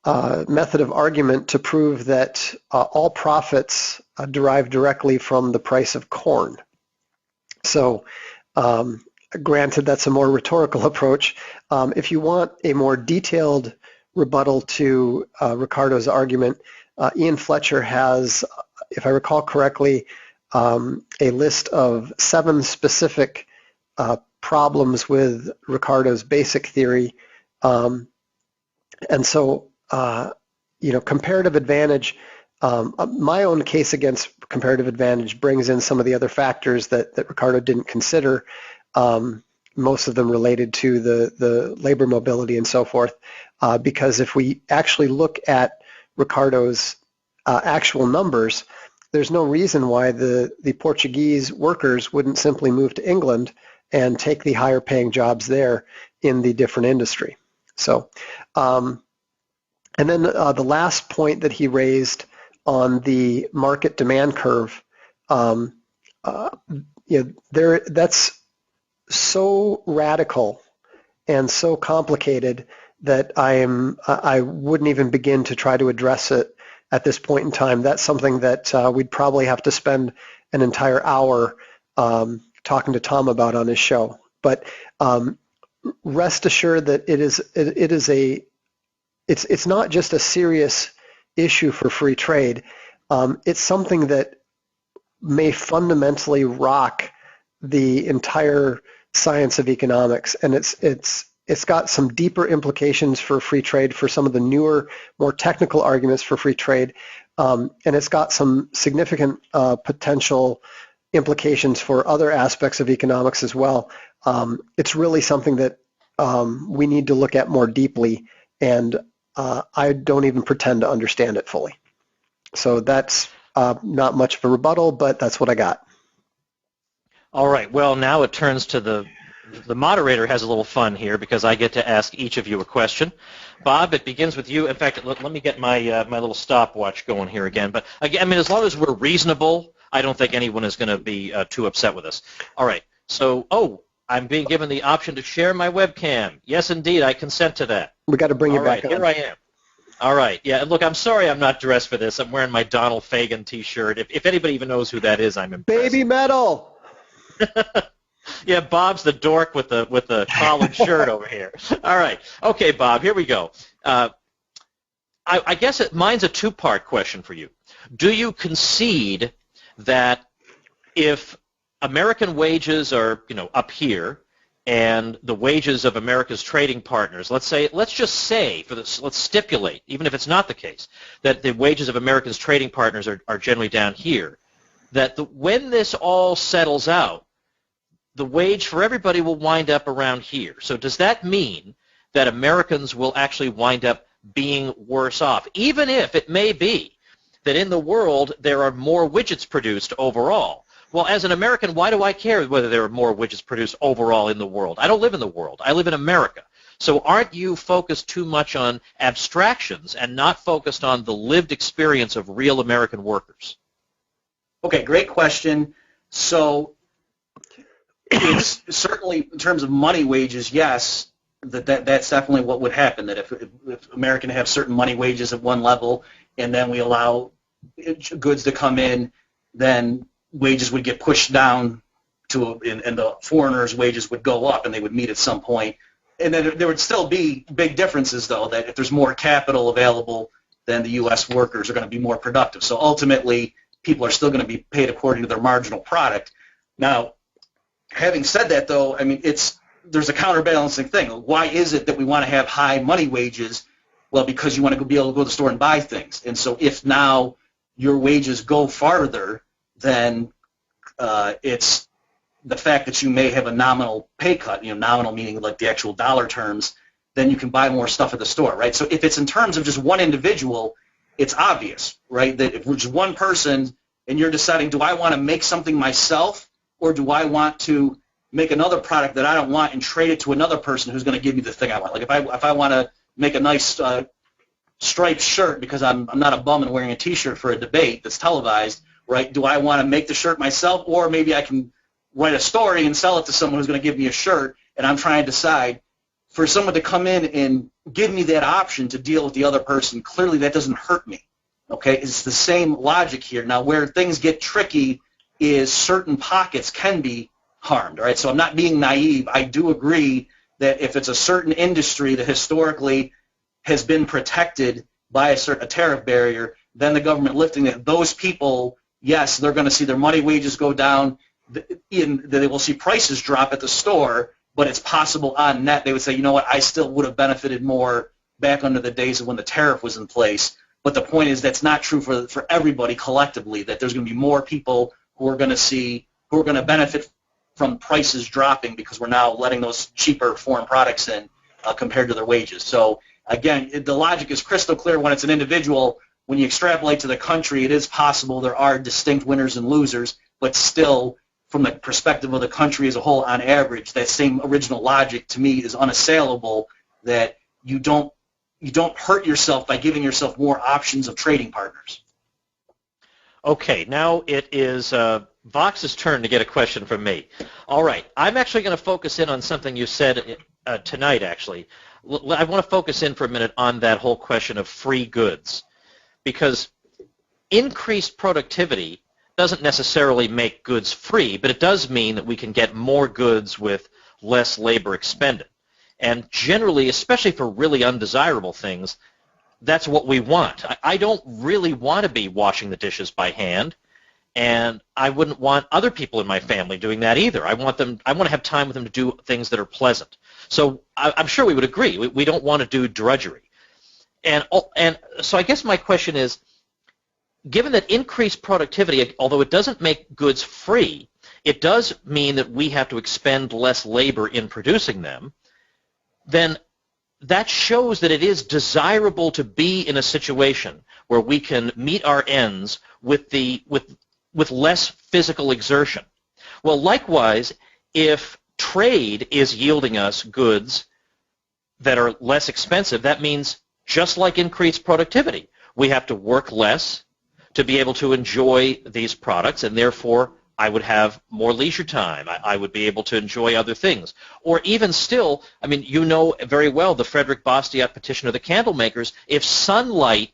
method of argument to prove that all profits derive directly from the price of corn. So granted, that's a more rhetorical approach. If you want a more detailed rebuttal to Ricardo's argument, Ian Fletcher has, if I recall correctly, a list of 7 specific problems with Ricardo's basic theory. And so, comparative advantage, my own case against comparative advantage brings in some of the other factors that Ricardo didn't consider, most of them related to the labor mobility and so forth, because if we actually look at Ricardo's actual numbers, there's no reason why the Portuguese workers wouldn't simply move to England and take the higher paying jobs there in the different industry. So, and then the last point that he raised on the market demand curve, that's so radical and so complicated that I wouldn't even begin to try to address it at this point in time. That's something that we'd probably have to spend an entire hour talking to Tom about on his show. But rest assured that it's not just a serious issue for free trade. It's something that may fundamentally rock the entire science of economics, and it's got some deeper implications for free trade, for some of the newer, more technical arguments for free trade, and it's got some significant potential implications for other aspects of economics as well. It's really something that we need to look at more deeply, and I don't even pretend to understand it fully. So that's not much of a rebuttal, but that's what I got. All right. Well, now it turns to the moderator has a little fun here because I get to ask each of you a question. Bob, it begins with you. In fact, let me get my my little stopwatch going here again. But again, I mean, as long as we're reasonable, I don't think anyone is going to be too upset with us. All right. So, I'm being given the option to share my webcam. Yes, indeed, I consent to that. We got to bring you back on. Here I am. All right. Yeah, look, I'm sorry I'm not dressed for this. I'm wearing my Donald Fagen T-shirt. If anybody even knows who that is, I'm impressed. Baby metal! Yeah, Bob's the dork with the collared shirt over here. All right. Okay, Bob, here we go. I guess mine's a two-part question for you. Do you concede that if American wages are, up here, and the wages of America's trading partners, let's just say, let's stipulate, even if it's not the case, that the wages of America's trading partners are generally down here, that when this all settles out, the wage for everybody will wind up around here. So does that mean that Americans will actually wind up being worse off, even if it may be that in the world there are more widgets produced overall? Well, as an American, why do I care whether there are more widgets produced overall in the world? I don't live in the world. I live in America. So aren't you focused too much on abstractions and not focused on the lived experience of real American workers? Okay, great question. So it's certainly, in terms of money wages, yes, that's definitely what would happen, that if American have certain money wages at one level and then we allow goods to come in, then wages would get pushed down and the foreigners' wages would go up and they would meet at some point. And then there would still be big differences, though, that if there's more capital available, then the U.S. workers are going to be more productive. So ultimately, people are still going to be paid according to their marginal product. Now, having said that, though, I mean, it's there's a counterbalancing thing. Why is it that we want to have high money wages? Well, because you want to be able to go to the store and buy things. And so if now your wages go farther, then it's the fact that you may have a nominal pay cut, nominal meaning like the actual dollar terms, then you can buy more stuff at the store, right? So if it's in terms of just one individual, it's obvious, right, that if we're just one person and you're deciding, do I want to make something myself or do I want to make another product that I don't want and trade it to another person who's going to give me the thing I want? Like if I want to make a nice striped shirt because I'm not a bum and wearing a T-shirt for a debate that's televised, right? Do I want to make the shirt myself, or maybe I can write a story and sell it to someone who's going to give me a shirt, and I'm trying to decide for someone to come in and give me that option to deal with the other person. Clearly that doesn't hurt me, okay? It's the same logic here. Now where things get tricky is certain pockets can be harmed, all right? So I'm not being naive. I do agree that if it's a certain industry that historically has been protected by a tariff barrier, then the government lifting it, those people, yes, they're going to see their money wages go down, they will see prices drop at the store, but it's possible on net they would say, you know what, I still would have benefited more back under the days of when the tariff was in place. But the point is that's not true for everybody collectively, that there's going to be more people who are going to benefit from prices dropping because we're now letting those cheaper foreign products in compared to their wages. So again, the logic is crystal clear when it's an individual. When you extrapolate to the country, it is possible there are distinct winners and losers, but still, from the perspective of the country as a whole, on average, that same original logic to me is unassailable, that you don't hurt yourself by giving yourself more options of trading partners. Okay, now it is Vox's turn to get a question from me. All right, I'm actually going to focus in on something you said tonight, actually. I want to focus in for a minute on that whole question of free goods, because increased productivity doesn't necessarily make goods free, but it does mean that we can get more goods with less labor expended. And generally, especially for really undesirable things, that's what we want. I don't really want to be washing the dishes by hand, and I wouldn't want other people in my family doing that either. I want to have time with them to do things that are pleasant. So I'm sure we would agree. We don't want to do drudgery. And so I guess my question is, given that increased productivity, although it doesn't make goods free, it does mean that we have to expend less labor in producing them, then that shows that it is desirable to be in a situation where we can meet our ends with less physical exertion. Well, likewise, if trade is yielding us goods that are less expensive, that means just like increased productivity, we have to work less to be able to enjoy these products, and therefore I would have more leisure time. I would be able to enjoy other things. Or even still, I mean, you know very well the Frederick Bastiat petition of the candle makers. If sunlight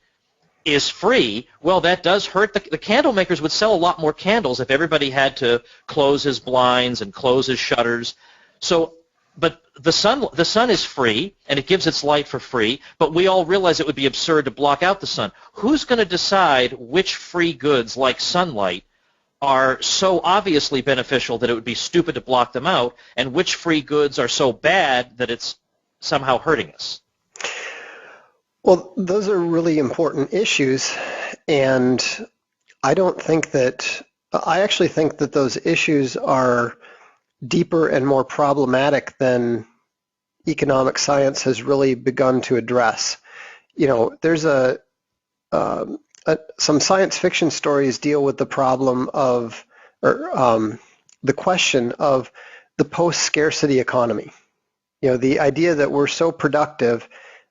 is free, well, that does hurt. The candle makers would sell a lot more candles if everybody had to close his blinds and close his shutters. So, but the sun is free, and it gives its light for free, but we all realize it would be absurd to block out the sun. Who's going to decide which free goods, like sunlight, are so obviously beneficial that it would be stupid to block them out, and which free goods are so bad that it's somehow hurting us? Well, those are really important issues, and I actually think that those issues are deeper and more problematic than economic science has really begun to address. You know, there's some science fiction stories deal with the problem of, the question of the post-scarcity economy. You know, the idea that we're so productive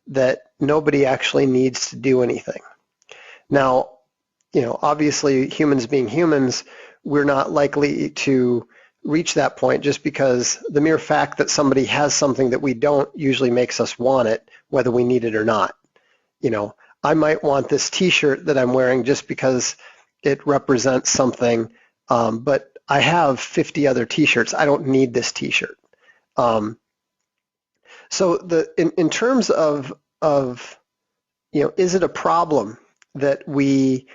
that nobody actually needs to do anything. Now, you know, obviously humans being humans, we're not likely to reach that point just because the mere fact that somebody has something that we don't usually makes us want it, whether we need it or not. You know, I might want this T-shirt that I'm wearing just because it represents something, but I have 50 other T-shirts. I don't need this T-shirt. So in terms of you know, is it a problem that we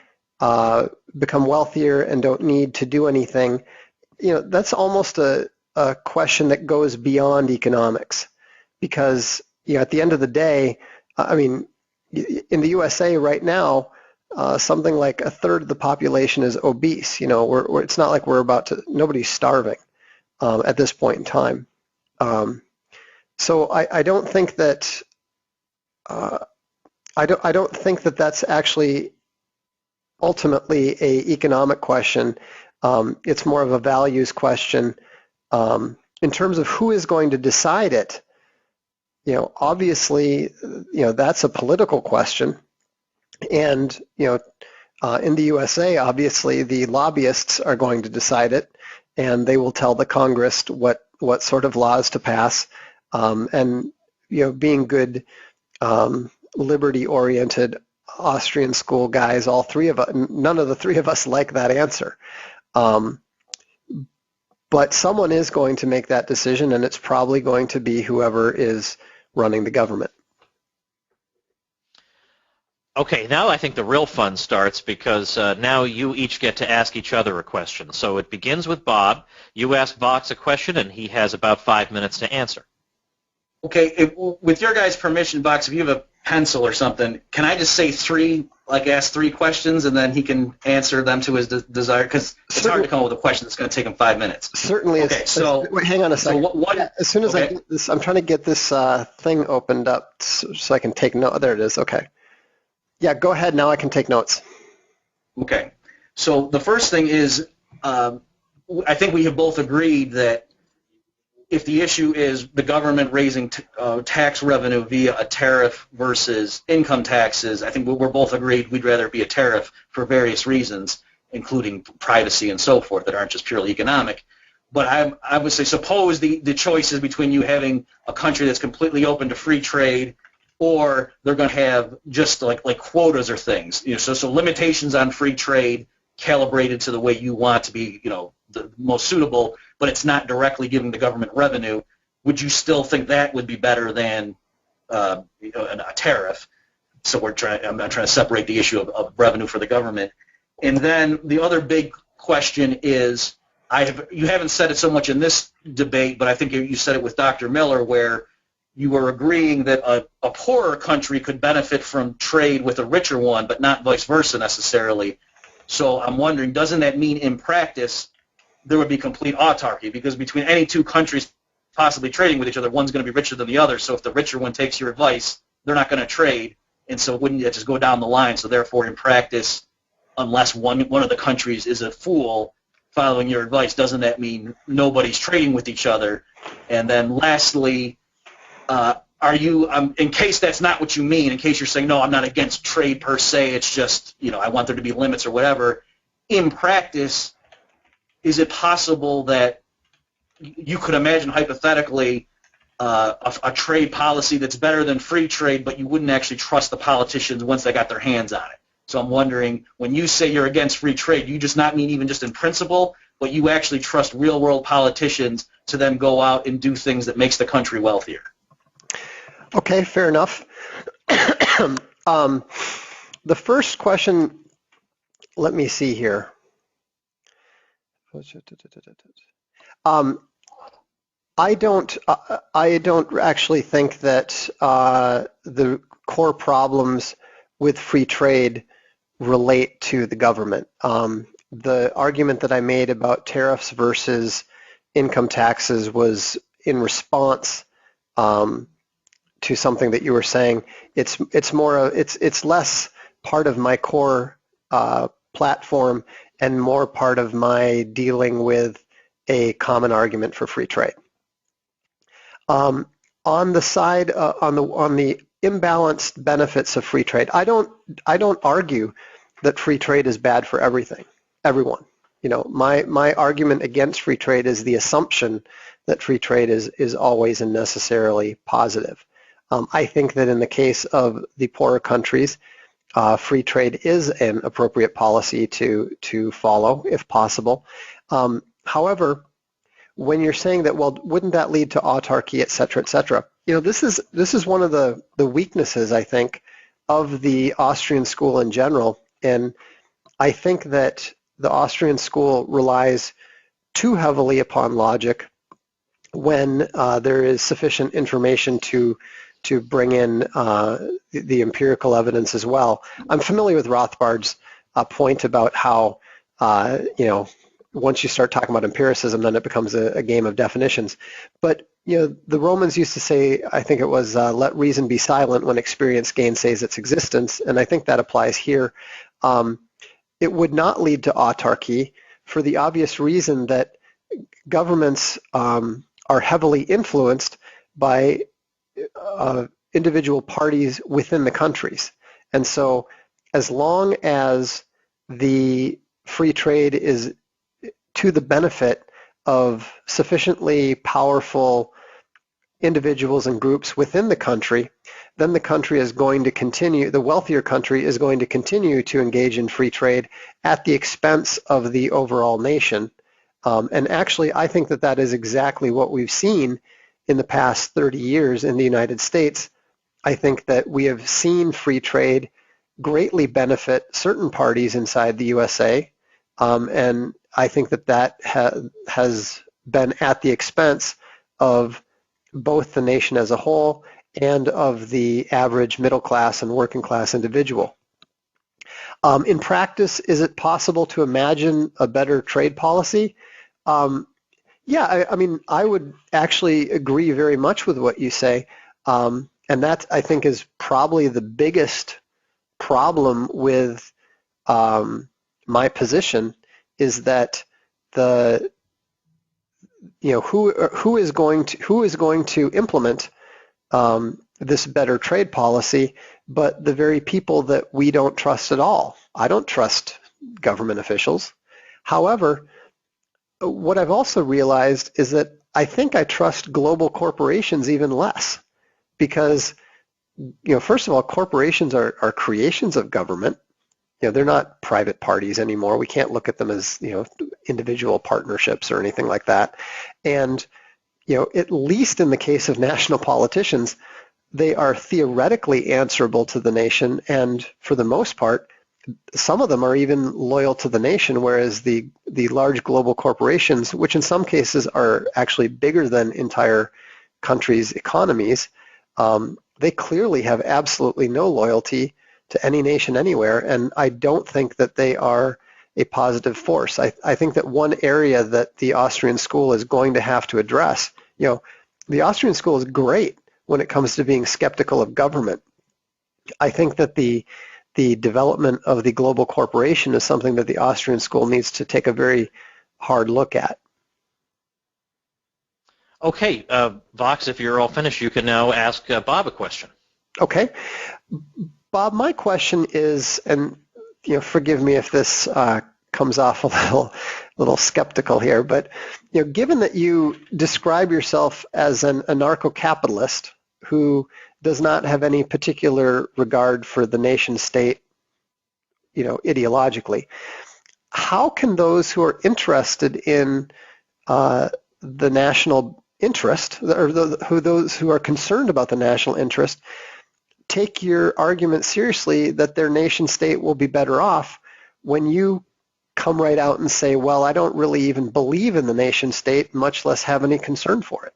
become wealthier and don't need to do anything? You know, that's almost a a question that goes beyond economics, because at the end of the day, I mean, in the USA right now, something like a third of the population is obese. It's not like nobody's starving at this point in time. So I don't think that I don't think that that's actually ultimately a economic question. It's more of a values question. In terms of who is going to decide it, obviously, that's a political question. And, in the USA, obviously, the lobbyists are going to decide it, and they will tell the Congress what sort of laws to pass. And, being good, liberty-oriented Austrian school guys, all three of us, none of the three of us like that answer. But someone is going to make that decision, and it's probably going to be whoever is running the government. Okay, now I think the real fun starts, because now you each get to ask each other a question. So it begins with Bob. You ask Vox a question, and he has about 5 minutes to answer. Okay, with your guys' permission, Box, if you have a pencil or something, can I just say ask three questions, and then he can answer them to his desire? Because it's hard to come up with a question that's going to take him 5 minutes. Certainly. Okay, so wait, hang on a second. So as soon as okay. I get this, I'm trying to get this thing opened up so I can take note. There it is. Okay. Yeah, go ahead. Now I can take notes. Okay. So the first thing is, I think we have both agreed that if the issue is the government raising tax revenue via a tariff versus income taxes, I think we're both agreed we'd rather it be a tariff for various reasons, including privacy and so forth, that aren't just purely economic. But I would say, suppose the choice is between you having a country that's completely open to free trade, or they're going to have just like quotas or things. So limitations on free trade calibrated to the way you want to be, the most suitable, but it's not directly giving the government revenue. Would you still think that would be better than a tariff? So I'm not trying to separate the issue of revenue for the government. And then the other big question is, you haven't said it so much in this debate, but I think you said it with Dr. Miller, where you were agreeing that a poorer country could benefit from trade with a richer one, but not vice versa necessarily. So I'm wondering, doesn't that mean in practice there would be complete autarky? Because between any two countries possibly trading with each other, one's going to be richer than the other. So if the richer one takes your advice, they're not going to trade. And so wouldn't it just go down the line? So therefore, in practice, unless one of the countries is a fool following your advice, doesn't that mean nobody's trading with each other? And then lastly, are you, in case that's not what you mean, in case you're saying, no, I'm not against trade per se, it's just, I want there to be limits or whatever, in practice, is it possible that you could imagine hypothetically a trade policy that's better than free trade, but you wouldn't actually trust the politicians once they got their hands on it? So I'm wondering, when you say you're against free trade, you just not mean even just in principle, but you actually trust real-world politicians to then go out and do things that makes the country wealthier? Okay, fair enough. The first question, let me see here. I don't actually think that the core problems with free trade relate to the government. The argument that I made about tariffs versus income taxes was in response to something that you were saying. It's less part of my core platform and more part of my dealing with a common argument for free trade. On the side on the imbalanced benefits of free trade, I don't argue that free trade is bad for everyone. My argument against free trade is the assumption that free trade is always and necessarily positive. I think that in the case of the poorer countries, free trade is an appropriate policy to follow if possible. However, when you're saying that, well, wouldn't that lead to autarky, et cetera, this is one of the weaknesses, I think, of the Austrian school in general. And I think that the Austrian school relies too heavily upon logic when there is sufficient information to bring in the empirical evidence as well. I'm familiar with Rothbard's point about how once you start talking about empiricism, then it becomes a game of definitions. But the Romans used to say, I think it was, let reason be silent when experience gainsays its existence, and I think that applies here. It would not lead to autarky for the obvious reason that governments are heavily influenced by individual parties within the countries. And so as long as the free trade is to the benefit of sufficiently powerful individuals and groups within the country, then the country is going to continue, the wealthier country is going to continue to engage in free trade at the expense of the overall nation. And actually, I think that is exactly what we've seen in the past 30 years in the United States. I think that we have seen free trade greatly benefit certain parties inside the USA, and I think that has been at the expense of both the nation as a whole and of the average middle class and working class individual. In practice, is it possible to imagine a better trade policy? Yeah, I mean, I would actually agree very much with what you say, and that, I think, is probably the biggest problem with my position, is that who is going to implement this better trade policy, but the very people that we don't trust at all. I don't trust government officials. However, what I've also realized is that I think I trust global corporations even less, because first of all, corporations are creations of government. They're not private parties anymore. We can't look at them as individual partnerships or anything like that. And at least in the case of national politicians, they are theoretically answerable to the nation, and for the most part, some of them are even loyal to the nation, whereas the large global corporations, which in some cases are actually bigger than entire countries' economies, they clearly have absolutely no loyalty to any nation anywhere, and I don't think that they are a positive force. I think that one area that the Austrian school is going to have to address, the Austrian school is great when it comes to being skeptical of government. I think that the development of the global corporation is something that the Austrian school needs to take a very hard look at. Okay, Vox, if you're all finished, you can now ask Bob a question. Okay. Bob, my question is, and forgive me if this comes off a little skeptical here, but given that you describe yourself as an anarcho-capitalist who does not have any particular regard for the nation state, ideologically, how can those who are interested in the national interest, or those who are concerned about the national interest, take your argument seriously that their nation state will be better off when you come right out and say, well, I don't really even believe in the nation state, much less have any concern for it?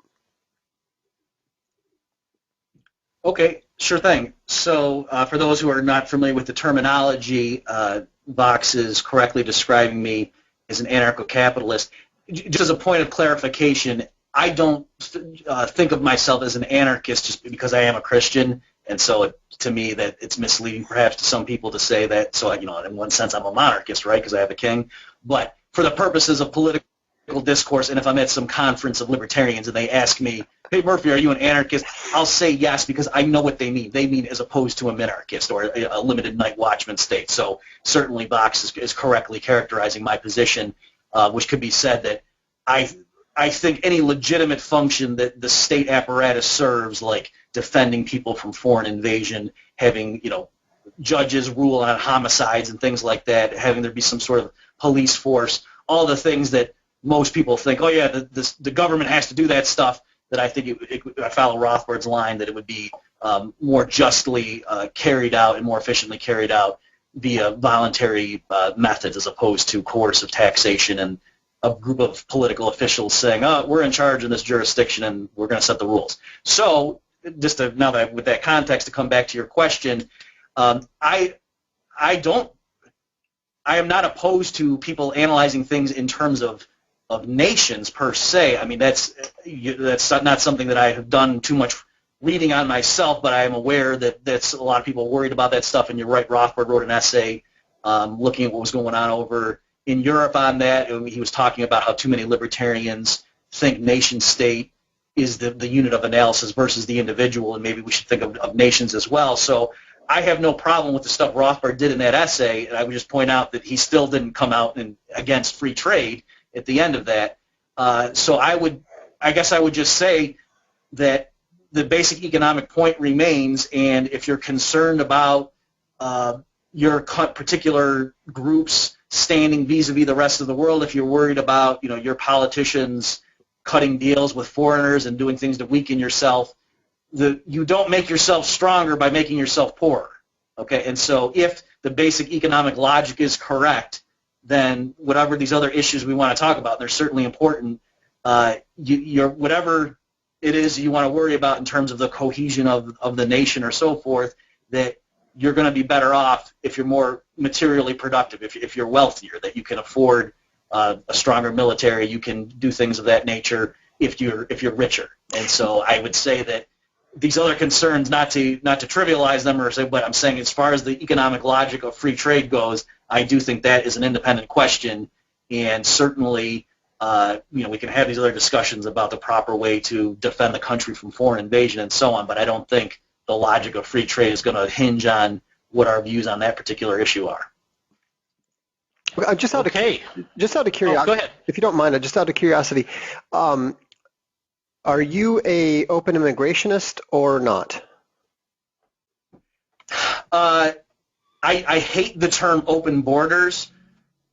Okay, sure thing. So for those who are not familiar with the terminology, Vox is correctly describing me as an anarcho-capitalist. Just as a point of clarification, I don't think of myself as an anarchist just because I am a Christian, and so to me that it's misleading perhaps to some people to say that. So in one sense I'm a monarchist, right, because I have a king. But for the purposes of political discourse, and if I'm at some conference of libertarians and they ask me, hey Murphy, are you an anarchist? I'll say yes, because I know what they mean. They mean as opposed to a minarchist or a limited night watchman state. So certainly Vox is correctly characterizing my position, which could be said that I think any legitimate function that the state apparatus serves, like defending people from foreign invasion, having judges rule on homicides and things like that, having there be some sort of police force, all the things that most people think, oh yeah, the government has to do that stuff, that I think I follow Rothbard's line that it would be more justly carried out and more efficiently carried out via voluntary methods as opposed to coercive taxation and a group of political officials saying, "Oh, we're in charge in this jurisdiction and we're going to set the rules." So, now that with that context to come back to your question, I am not opposed to people analyzing things in terms of nations per se. I mean, that's not something that I have done too much reading on myself, but I am aware that that's a lot of people worried about that stuff. And you're right, Rothbard wrote an essay looking at what was going on over in Europe on that. And he was talking about how too many libertarians think nation state is the unit of analysis versus the individual, and maybe we should think of nations as well. So I have no problem with the stuff Rothbard did in that essay, and I would just point out that he still didn't come out against free trade at the end of that. So I guess I would just say that the basic economic point remains, and if you're concerned about your particular group's standing vis-a-vis the rest of the world, if you're worried about your politicians cutting deals with foreigners and doing things to weaken yourself, you don't make yourself stronger by making yourself poorer. Okay, and so if the basic economic logic is correct, then whatever these other issues we want to talk about, they're certainly important. Whatever it is you want to worry about in terms of the cohesion of the nation or so forth, that you're going to be better off if you're more materially productive, if you're wealthier, that you can afford a stronger military, you can do things of that nature if you're richer. And so I would say that these other concerns, not to trivialize them or say, but I'm saying as far as the economic logic of free trade goes, I do think that is an independent question, and certainly we can have these other discussions about the proper way to defend the country from foreign invasion and so on, but I don't think the logic of free trade is going to hinge on what our views on that particular issue are. Just out of curiosity, go ahead. If you don't mind, just out of curiosity, are you a open immigrationist or not? I hate the term open borders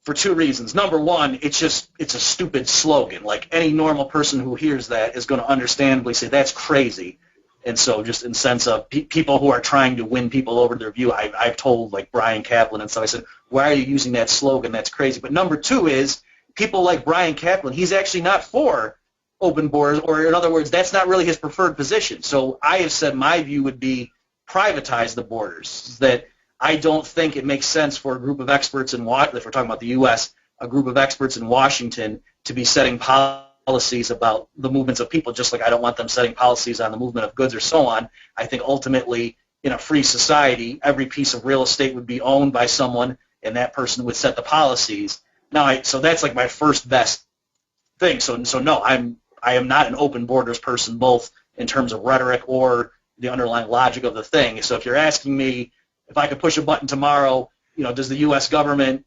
for two reasons. Number one, it's a stupid slogan. Like, any normal person who hears that is going to understandably say that's crazy. And so just in sense of people who are trying to win people over to their view, I've told, like, Brian Kaplan and stuff, I said, why are you using that slogan? That's crazy. But number two is, people like Brian Kaplan, he's actually not for open borders, or in other words, that's not really his preferred position. So I have said my view would be privatize the borders, that I don't think it makes sense for a group of experts in Washington, if we're talking about the U.S., a group of experts in Washington to be setting policies about the movements of people, just like I don't want them setting policies on the movement of goods or so on. I think ultimately, in a free society, every piece of real estate would be owned by someone, and that person would set the policies. Now, so that's like my first best thing. So no, I am not an open borders person, both in terms of rhetoric or the underlying logic of the thing. So if you're asking me if I could push a button tomorrow, does the U.S. government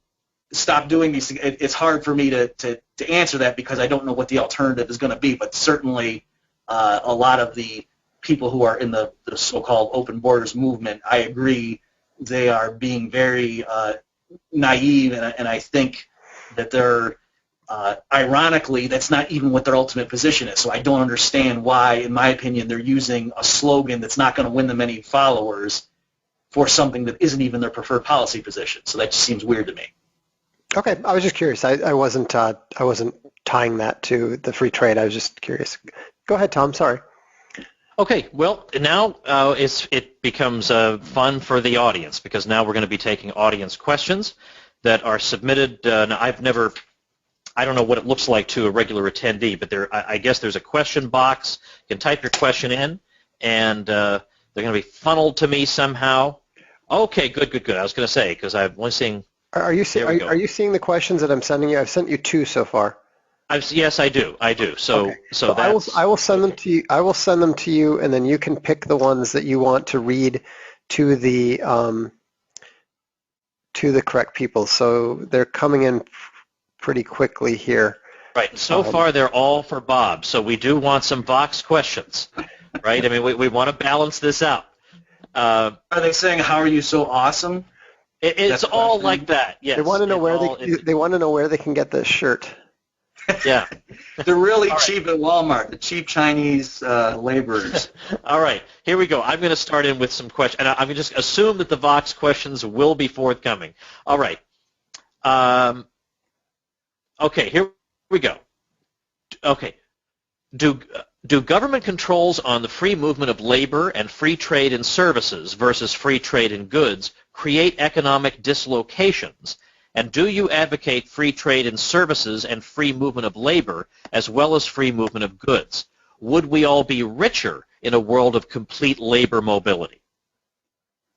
stop doing these things? It's hard for me to answer that, because I don't know what the alternative is going to be. But certainly a lot of the people who are in the so-called open borders movement, I agree, they are being very naive, and I think that they're ironically, that's not even what their ultimate position is. So I don't understand why, in my opinion, they're using a slogan that's not going to win them any followers for something that isn't even their preferred policy position. So that just seems weird to me. Okay, I was just curious. I wasn't tying that to the free trade. I was just curious. Go ahead, Tom. Sorry. Okay, well, now it becomes fun for the audience, because now we're going to be taking audience questions that are submitted. Now, I don't know what it looks like to a regular attendee, but I guess there's a question box. You can type your question in, and they're going to be funneled to me somehow. Okay, good. I was going to say, because I'm only seeing... Are you seeing the questions that I'm sending you? I've sent you 2 so far. Yes, I do. So, okay. So I will send them to you. I will send them to you, and then you can pick the ones that you want to read to the correct people. So they're coming in pretty quickly here. Right. So far, they're all for Bob. So we do want some box questions, right? I mean, we want to balance this out. Are they saying, "How are you so awesome"? It's all like that. Yes. They want to know where they can get this shirt. Yeah. They're really cheap at Walmart, the cheap Chinese laborers. All right, here we go. I'm going to start in with some questions, and I'm going to just assume that the Vox questions will be forthcoming. All right. Okay, here we go. Okay. Do government controls on the free movement of labor and free trade in services versus free trade in goods create economic dislocations? And do you advocate free trade in services and free movement of labor as well as free movement of goods? Would we all be richer in a world of complete labor mobility?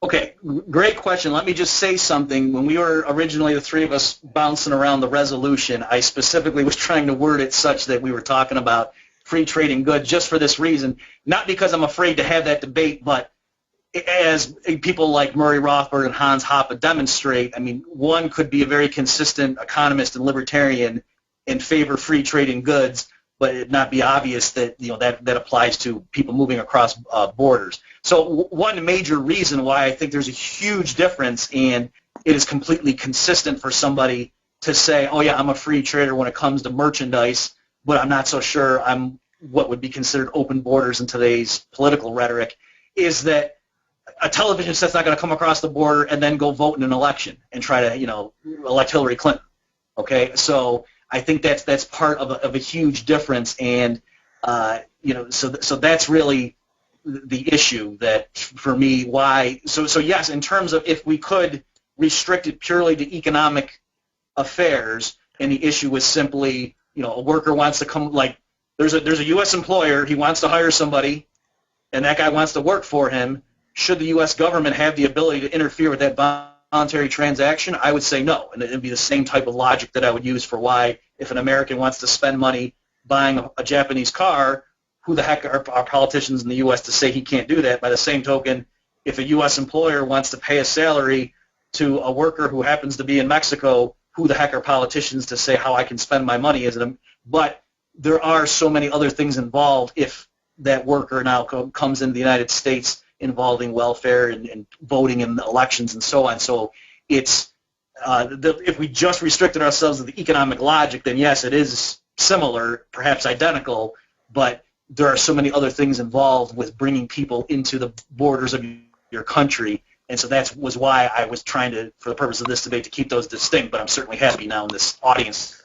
Okay, great question. Let me just say something. When we were originally, the three of us, bouncing around the resolution, I specifically was trying to word it such that we were talking about free trade in goods just for this reason, not because I'm afraid to have that debate, but as people like Murray Rothbard and Hans Hoppe demonstrate, I mean, one could be a very consistent economist and libertarian and favor free trade in goods, but it not be obvious that that applies to people moving across borders. So one major reason why I think there's a huge difference, and it is completely consistent for somebody to say, oh yeah, I'm a free trader when it comes to merchandise, but I'm not so sure I'm what would be considered open borders in today's political rhetoric, is that a television set's not going to come across the border and then go vote in an election and try to, elect Hillary Clinton. Okay, so I think that's part of a huge difference, and so that's really the issue that for me why. So yes, in terms of if we could restrict it purely to economic affairs, and the issue was simply a worker wants to come, like there's a U.S. employer, he wants to hire somebody, and that guy wants to work for him. Should the U.S. government have the ability to interfere with that voluntary transaction? I would say no, and it would be the same type of logic that I would use for why, if an American wants to spend money buying a Japanese car, who the heck are politicians in the U.S. to say he can't do that? By the same token, if a U.S. employer wants to pay a salary to a worker who happens to be in Mexico, who the heck are politicians to say how I can spend my money? But there are so many other things involved if that worker now comes into the United States involving welfare and voting in elections and so on. So it's if we just restricted ourselves to the economic logic, then yes, it is similar, perhaps identical, but there are so many other things involved with bringing people into the borders of your country, and so that was why I was trying to, for the purpose of this debate, to keep those distinct, but I'm certainly happy now in this audience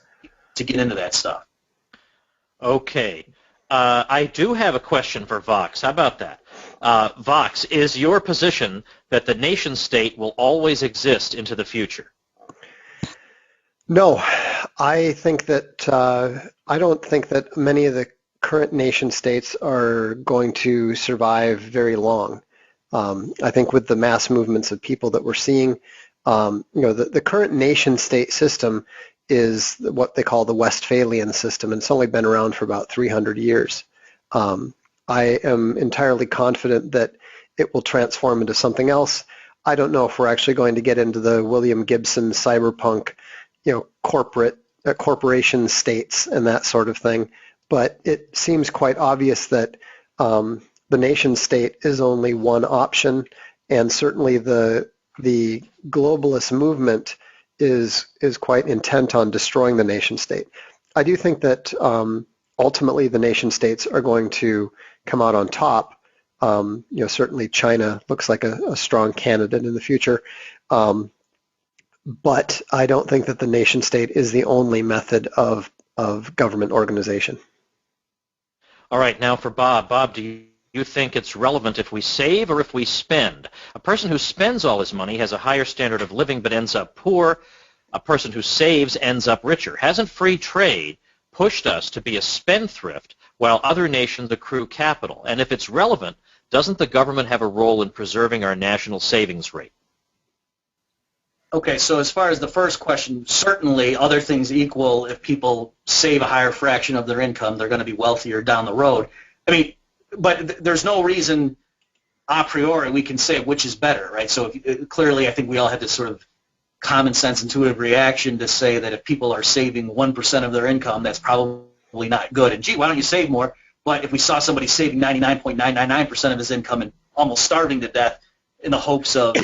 to get into that stuff. Okay. I do have a question for Vox. How about that? Vox, is your position that the nation state will always exist into the future? No, I think that I don't think that many of the current nation states are going to survive very long. I think with the mass movements of people that we're seeing, the current nation state system is what they call the Westphalian system, and it's only been around for about 300 years. I am entirely confident that it will transform into something else. I don't know if we're actually going to get into the William Gibson cyberpunk, corporation states and that sort of thing, but it seems quite obvious that the nation state is only one option, and certainly the globalist movement is quite intent on destroying the nation state. I do think that ultimately the nation states are going to come out on top. Certainly China looks like a strong candidate in the future, but I don't think that the nation state is the only method of government organization. All right, now for Bob. Bob, do you think it's relevant if we save or if we spend? A person who spends all his money has a higher standard of living but ends up poor. A person who saves ends up richer. Hasn't free trade pushed us to be a spendthrift while other nations accrue capital? And if it's relevant, doesn't the government have a role in preserving our national savings rate? Okay, so as far as the first question, certainly other things equal, if people save a higher fraction of their income, they're going to be wealthier down the road. I mean, but there's no reason a priori we can say which is better, right? So clearly I think we all had this sort of common sense intuitive reaction to say that if people are saving 1% of their income, that's probably not good. And gee, why don't you save more? But if we saw somebody saving 99.999% of his income and almost starving to death in the hopes of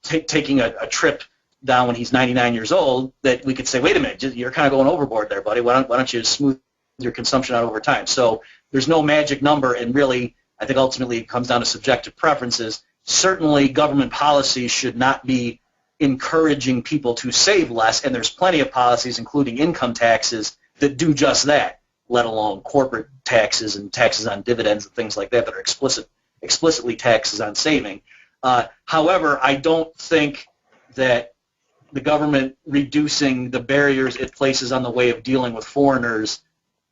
taking a trip down when he's 99 years old, that we could say, wait a minute, you're kind of going overboard there, buddy. Why don't you smooth your consumption out over time? So there's no magic number, and really I think ultimately it comes down to subjective preferences. Certainly government policies should not be encouraging people to save less, and there's plenty of policies, including income taxes, that do just that, let alone corporate taxes and taxes on dividends and things like that that are explicitly taxes on saving. However, I don't think that the government reducing the barriers it places on the way of dealing with foreigners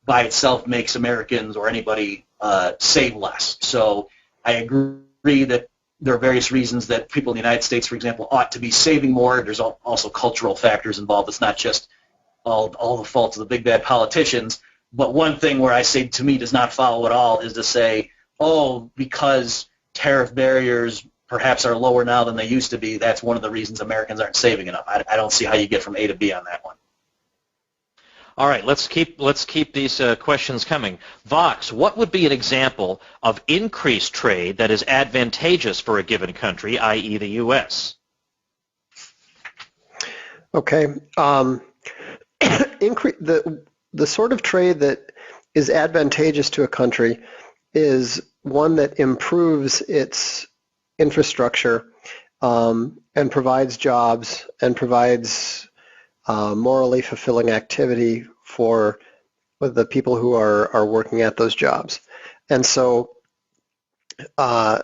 by itself makes Americans or anybody save less. So I agree that there are various reasons that people in the United States, for example, ought to be saving more. There's also cultural factors involved. It's not just all the faults of the big bad politicians. But one thing where I say to me does not follow at all is to say, oh, because tariff barriers perhaps are lower now than they used to be, that's one of the reasons Americans aren't saving enough. I don't see how you get from A to B on that one. All right, let's keep these questions coming. Vox, what would be an example of increased trade that is advantageous for a given country, i.e. the U.S.? Okay. The sort of trade that is advantageous to a country is one that improves its infrastructure and provides jobs and provides morally fulfilling activity for the people who are working at those jobs. And so, the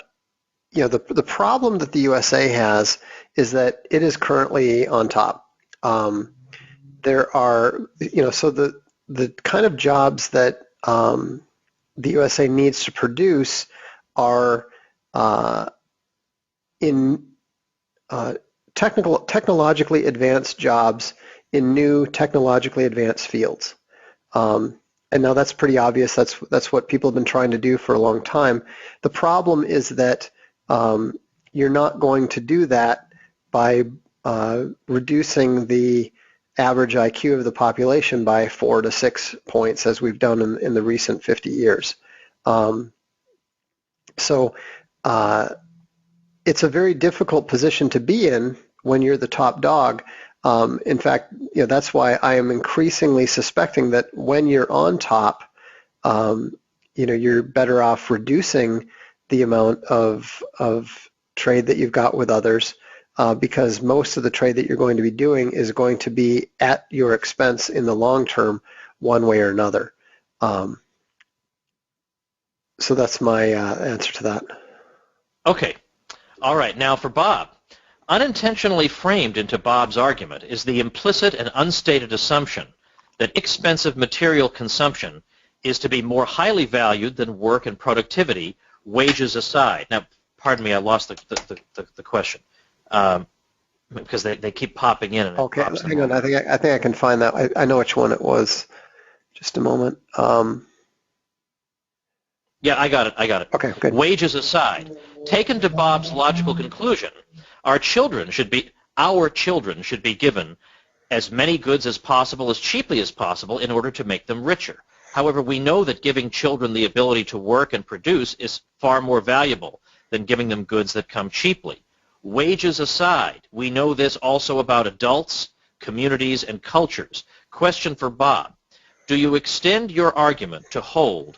problem that the USA has is that it is currently on top. There are, so the kind of jobs that the USA needs to produce are in technologically advanced jobs in new technologically advanced fields. And now that's pretty obvious. That's what people have been trying to do for a long time. The problem is that you're not going to do that by reducing the average IQ of the population by 4 to 6 points, as we've done in the recent 50 years. So it's a very difficult position to be in when you're the top dog. In fact, that's why I am increasingly suspecting that when you're on top, you're better off reducing the amount of trade that you've got with others, because most of the trade that you're going to be doing is going to be at your expense in the long term, one way or another. So that's my answer to that. Okay. All right. Now for Bob. Unintentionally framed into Bob's argument is the implicit and unstated assumption that expensive material consumption is to be more highly valued than work and productivity, wages aside. Now, pardon me, I lost the question because they keep popping in. And okay, hang on. I think I can find that. I know which one it was. Just a moment. Yeah, I got it. Okay, good. Wages aside, taken to Bob's logical conclusion, our children should be given as many goods as possible, as cheaply as possible, in order to make them richer. However, we know that giving children the ability to work and produce is far more valuable than giving them goods that come cheaply. Wages aside, we know this also about adults, communities, and cultures. Question for Bob. Do you extend your argument to hold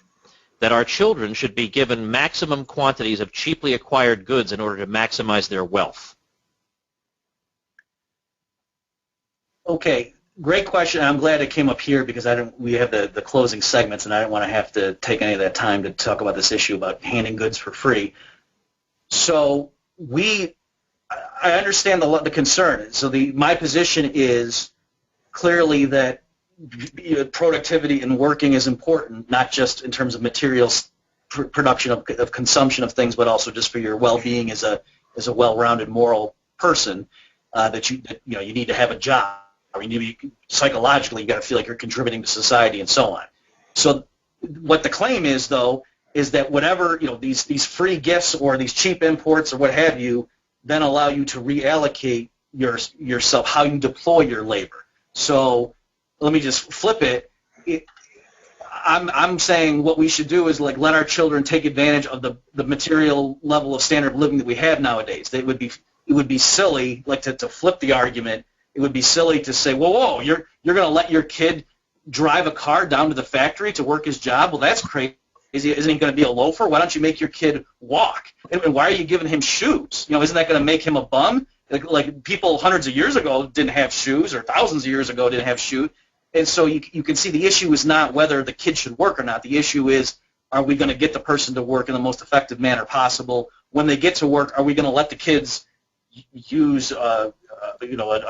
that our children should be given maximum quantities of cheaply acquired goods in order to maximize their wealth? Okay, great question. I'm glad it came up here because we have the closing segments, and I didn't want to have to take any of that time to talk about this issue about handing goods for free. So I understand the concern. So my position is clearly that productivity and working is important, not just in terms of materials production of consumption of things, but also just for your well-being as a well-rounded moral person. That you need to have a job. I mean, psychologically, you got to feel like you're contributing to society and so on. So, what the claim is, though, is that whatever these free gifts or these cheap imports or what have you, then allow you to reallocate yourself, how you deploy your labor. So, let me just flip it. I'm saying what we should do is let our children take advantage of the material level of standard of living that we have nowadays. It would be silly, to flip the argument. It would be silly to say, whoa, you're going to let your kid drive a car down to the factory to work his job? Well, that's crazy. Isn't he going to be a loafer? Why don't you make your kid walk? And why are you giving him shoes? Isn't that going to make him a bum? Like people hundreds of years ago didn't have shoes, or thousands of years ago didn't have shoes. And so you can see the issue is not whether the kid should work or not. The issue is, are we going to get the person to work in the most effective manner possible? When they get to work, are we going to let the kids use a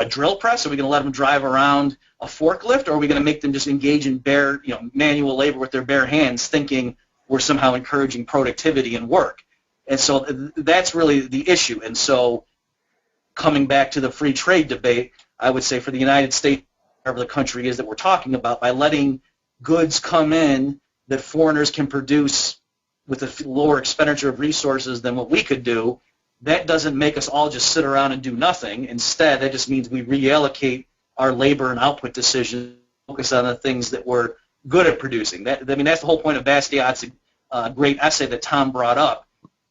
drill press? Are we going to let them drive around a forklift? Or are we going to make them just engage in manual labor with their bare hands, thinking we're somehow encouraging productivity and work? And so that's really the issue. And so coming back to the free trade debate, I would say for the United States, whatever the country is that we're talking about, by letting goods come in that foreigners can produce with a lower expenditure of resources than what we could do, that doesn't make us all just sit around and do nothing. Instead, that just means we reallocate our labor and output decisions, focus on the things that we're good at producing. That's the whole point of Bastiat's great essay that Tom brought up.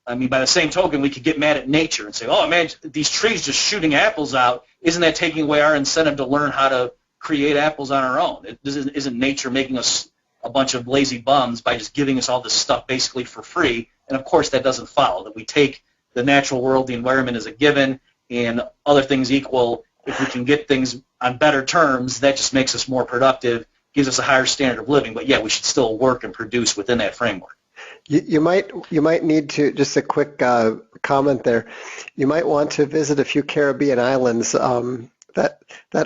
I mean, by the same token, we could get mad at nature and say, oh, man, these trees just shooting apples out, isn't that taking away our incentive to learn how to create apples on our own? Isn't nature making us a bunch of lazy bums by just giving us all this stuff basically for free? And, of course, that doesn't follow, that we take the natural world, the environment as a given, and other things equal, if we can get things on better terms, that just makes us more productive, gives us a higher standard of living. But, yeah, we should still work and produce within that framework. You might need to, just a quick comment there, you might want to visit a few Caribbean islands. That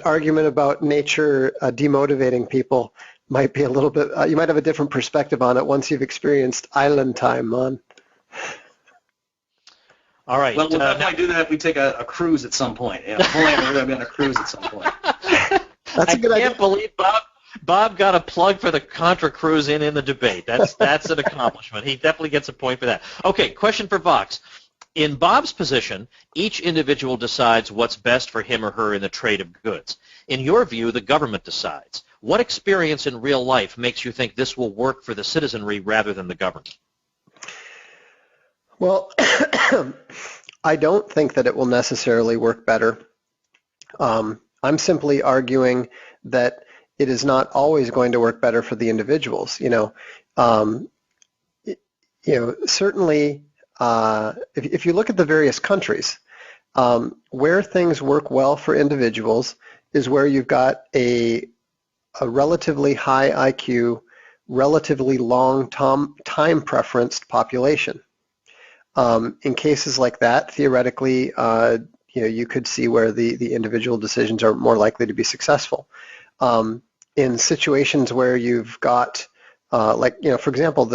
argument about nature demotivating people might be a little bit, you might have a different perspective on it once you've experienced island time on. All right. Well, we'll definitely do that if we take a cruise at some point. Yeah, we're going to be on a cruise at some point. That's a good idea. I can't believe Bob got a plug for the Contra cruise in the debate. That's an accomplishment. He definitely gets a point for that. Okay, question for Vox. In Bob's position, each individual decides what's best for him or her in the trade of goods. In your view, the government decides. What experience in real life makes you think this will work for the citizenry rather than the government? Well, I don't think that it will necessarily work better. I'm simply arguing that it is not always going to work better for the individuals. Certainly, if you look at the various countries, where things work well for individuals is where you've got a relatively high IQ, relatively long time preferenced population. In cases like that, theoretically, you could see where the individual decisions are more likely to be successful. In situations where you've got, for example,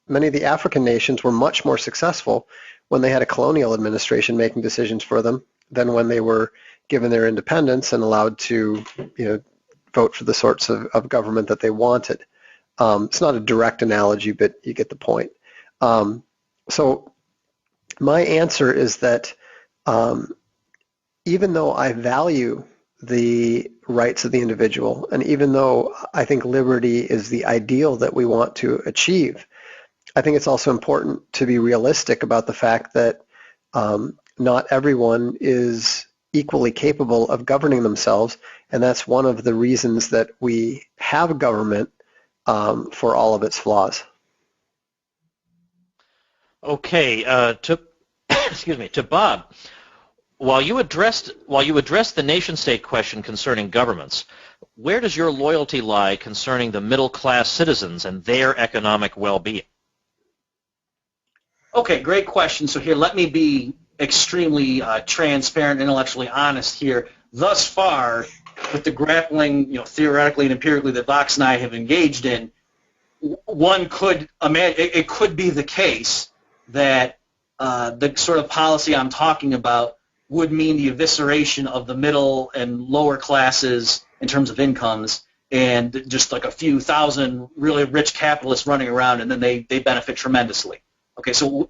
many of the African nations were much more successful when they had a colonial administration making decisions for them than when they were given their independence and allowed to, vote for the sorts of government that they wanted. It's not a direct analogy, but you get the point. So my answer is that even though I value the rights of the individual, and even though I think liberty is the ideal that we want to achieve, I think it's also important to be realistic about the fact that not everyone is equally capable of governing themselves, and that's one of the reasons that we have government for all of its flaws. Okay, to Bob. While you addressed the nation-state question concerning governments, where does your loyalty lie concerning the middle-class citizens and their economic well-being? Okay, great question. So here, let me be extremely transparent, intellectually honest here. Thus far, with the grappling, theoretically and empirically that Vox and I have engaged in, one could imagine it could be the case that the sort of policy I'm talking about would mean the evisceration of the middle and lower classes in terms of incomes, and just like a few thousand really rich capitalists running around, and then they benefit tremendously. Okay, so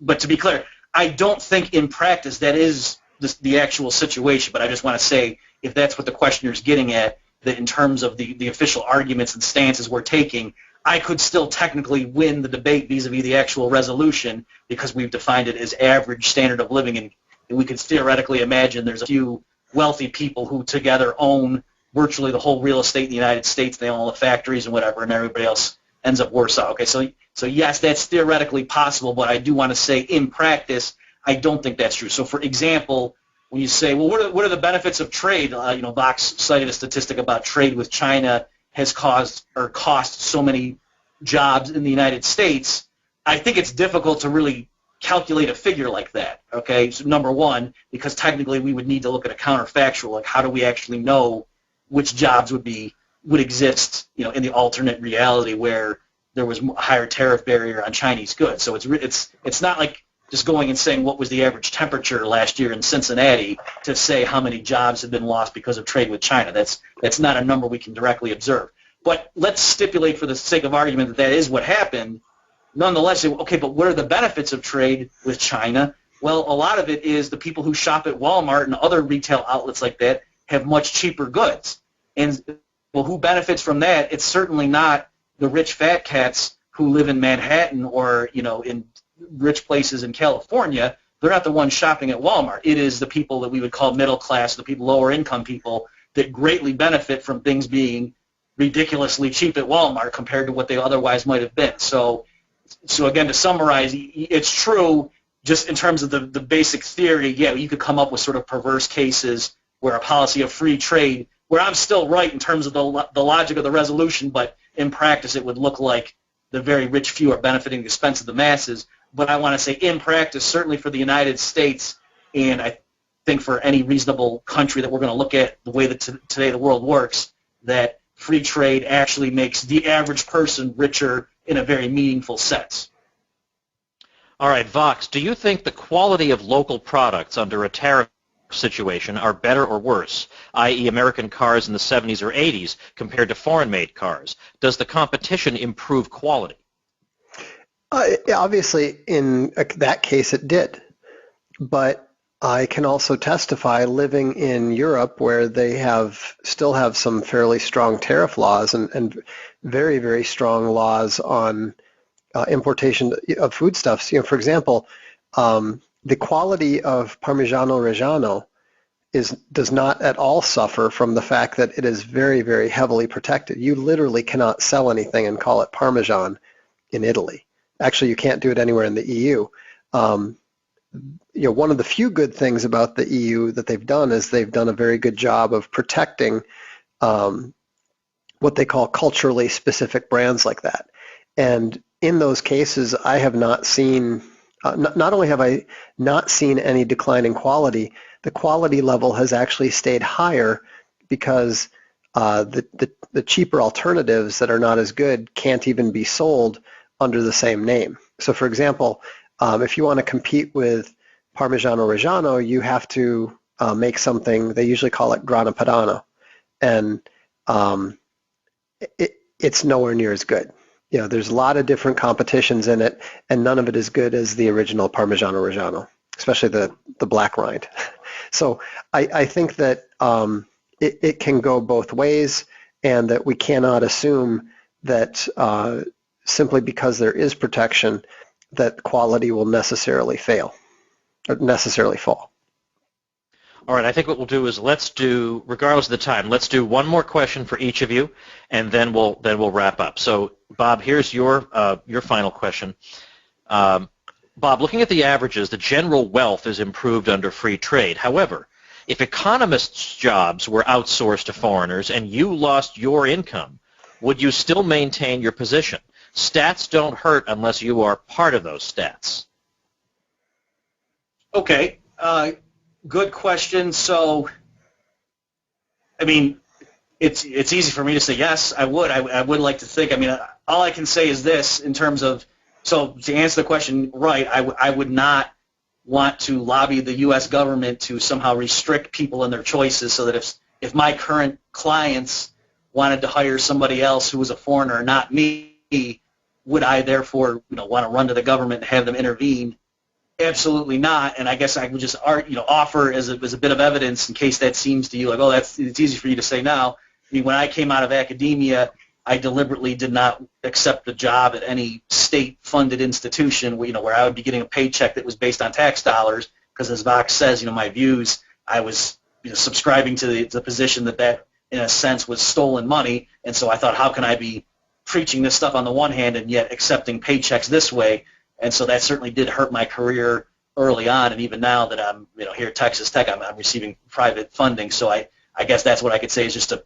but to be clear, I don't think in practice that is the actual situation, but I just want to say, if that's what the questioner is getting at, that in terms of the official arguments and stances we're taking, I could still technically win the debate vis-a-vis the actual resolution because we've defined it as average standard of living, and we could theoretically imagine there's a few wealthy people who together own virtually the whole real estate in the United States. They own all the factories and whatever, and everybody else ends up worse out. Okay, so yes, that's theoretically possible, but I do want to say in practice, I don't think that's true. So for example, when you say, well, what are the benefits of trade? Vox cited a statistic about trade with China has caused or cost so many jobs in the United States. I think it's difficult to really calculate a figure like that, okay? So number one, because technically we would need to look at a counterfactual, like how do we actually know which jobs would exist, in the alternate reality where there was a higher tariff barrier on Chinese goods. So it's not like just going and saying what was the average temperature last year in Cincinnati to say how many jobs have been lost because of trade with China. That's not a number we can directly observe. But let's stipulate for the sake of argument that that is what happened. Nonetheless, okay, but what are the benefits of trade with China? Well, a lot of it is the people who shop at Walmart and other retail outlets like that have much cheaper goods. And, well, who benefits from that? It's certainly not the rich fat cats who live in Manhattan or, in rich places in California. They're not the ones shopping at Walmart. It is the people that we would call middle class, the people, lower income people, that greatly benefit from things being ridiculously cheap at Walmart compared to what they otherwise might have been. So again, to summarize, it's true just in terms of the basic theory. Yeah, you could come up with sort of perverse cases where a policy of free trade, where I'm still right in terms of the logic of the resolution, but in practice it would look like the very rich few are benefiting at the expense of the masses. But I want to say in practice, certainly for the United States, and I think for any reasonable country that we're going to look at the way that today the world works, that free trade actually makes the average person richer in a very meaningful sense. All right, Vox, do you think the quality of local products under a tariff situation are better or worse, i.e. American cars in the 70s or 80s compared to foreign-made cars? Does the competition improve quality? Obviously, in that case, it did. But I can also testify, living in Europe where they still have some fairly strong tariff laws and very, very strong laws on importation of foodstuffs. For example, the quality of Parmigiano Reggiano does not at all suffer from the fact that it is very, very heavily protected. You literally cannot sell anything and call it Parmesan in Italy. Actually, you can't do it anywhere in the EU. One of the few good things about the EU that they've done is they've done a very good job of protecting what they call culturally specific brands like that. And in those cases, I have not seen, not only have I not seen any decline in quality, the quality level has actually stayed higher because the cheaper alternatives that are not as good can't even be sold under the same name. So for example, if you want to compete with Parmigiano Reggiano, you have to make something, they usually call it Grana Padano, and it's nowhere near as good. There's a lot of different competitions in it, and none of it as good as the original Parmigiano Reggiano, especially the black rind. So I think that it can go both ways, and that we cannot assume that simply because there is protection that quality will necessarily fail or necessarily fall. All right, I think what we'll do is regardless of the time, let's do one more question for each of you, and then we'll wrap up. So, Bob, here's your final question. Bob, looking at the averages, the general wealth is improved under free trade. However, if economists' jobs were outsourced to foreigners and you lost your income, would you still maintain your position? Stats don't hurt unless you are part of those stats. Okay, good question. So, I mean, it's easy for me to say yes, I would. I would like to think. I mean, all I can say is this in terms of, so to answer the question right, I would not want to lobby the U.S. government to somehow restrict people in their choices so that if my current clients wanted to hire somebody else who was a foreigner, not me, would I therefore want to run to the government and have them intervene? Absolutely not. And I guess I would just offer as a bit of evidence in case that seems to you like, oh, it's easy for you to say now. I mean, when I came out of academia, I deliberately did not accept a job at any state-funded institution where I would be getting a paycheck that was based on tax dollars because, as Vox says, my views, I was subscribing to the position that in a sense was stolen money, and so I thought, how can I be preaching this stuff on the one hand and yet accepting paychecks this way? And so that certainly did hurt my career early on, and even now that I'm here at Texas Tech, I'm receiving private funding. So I guess that's what I could say is just to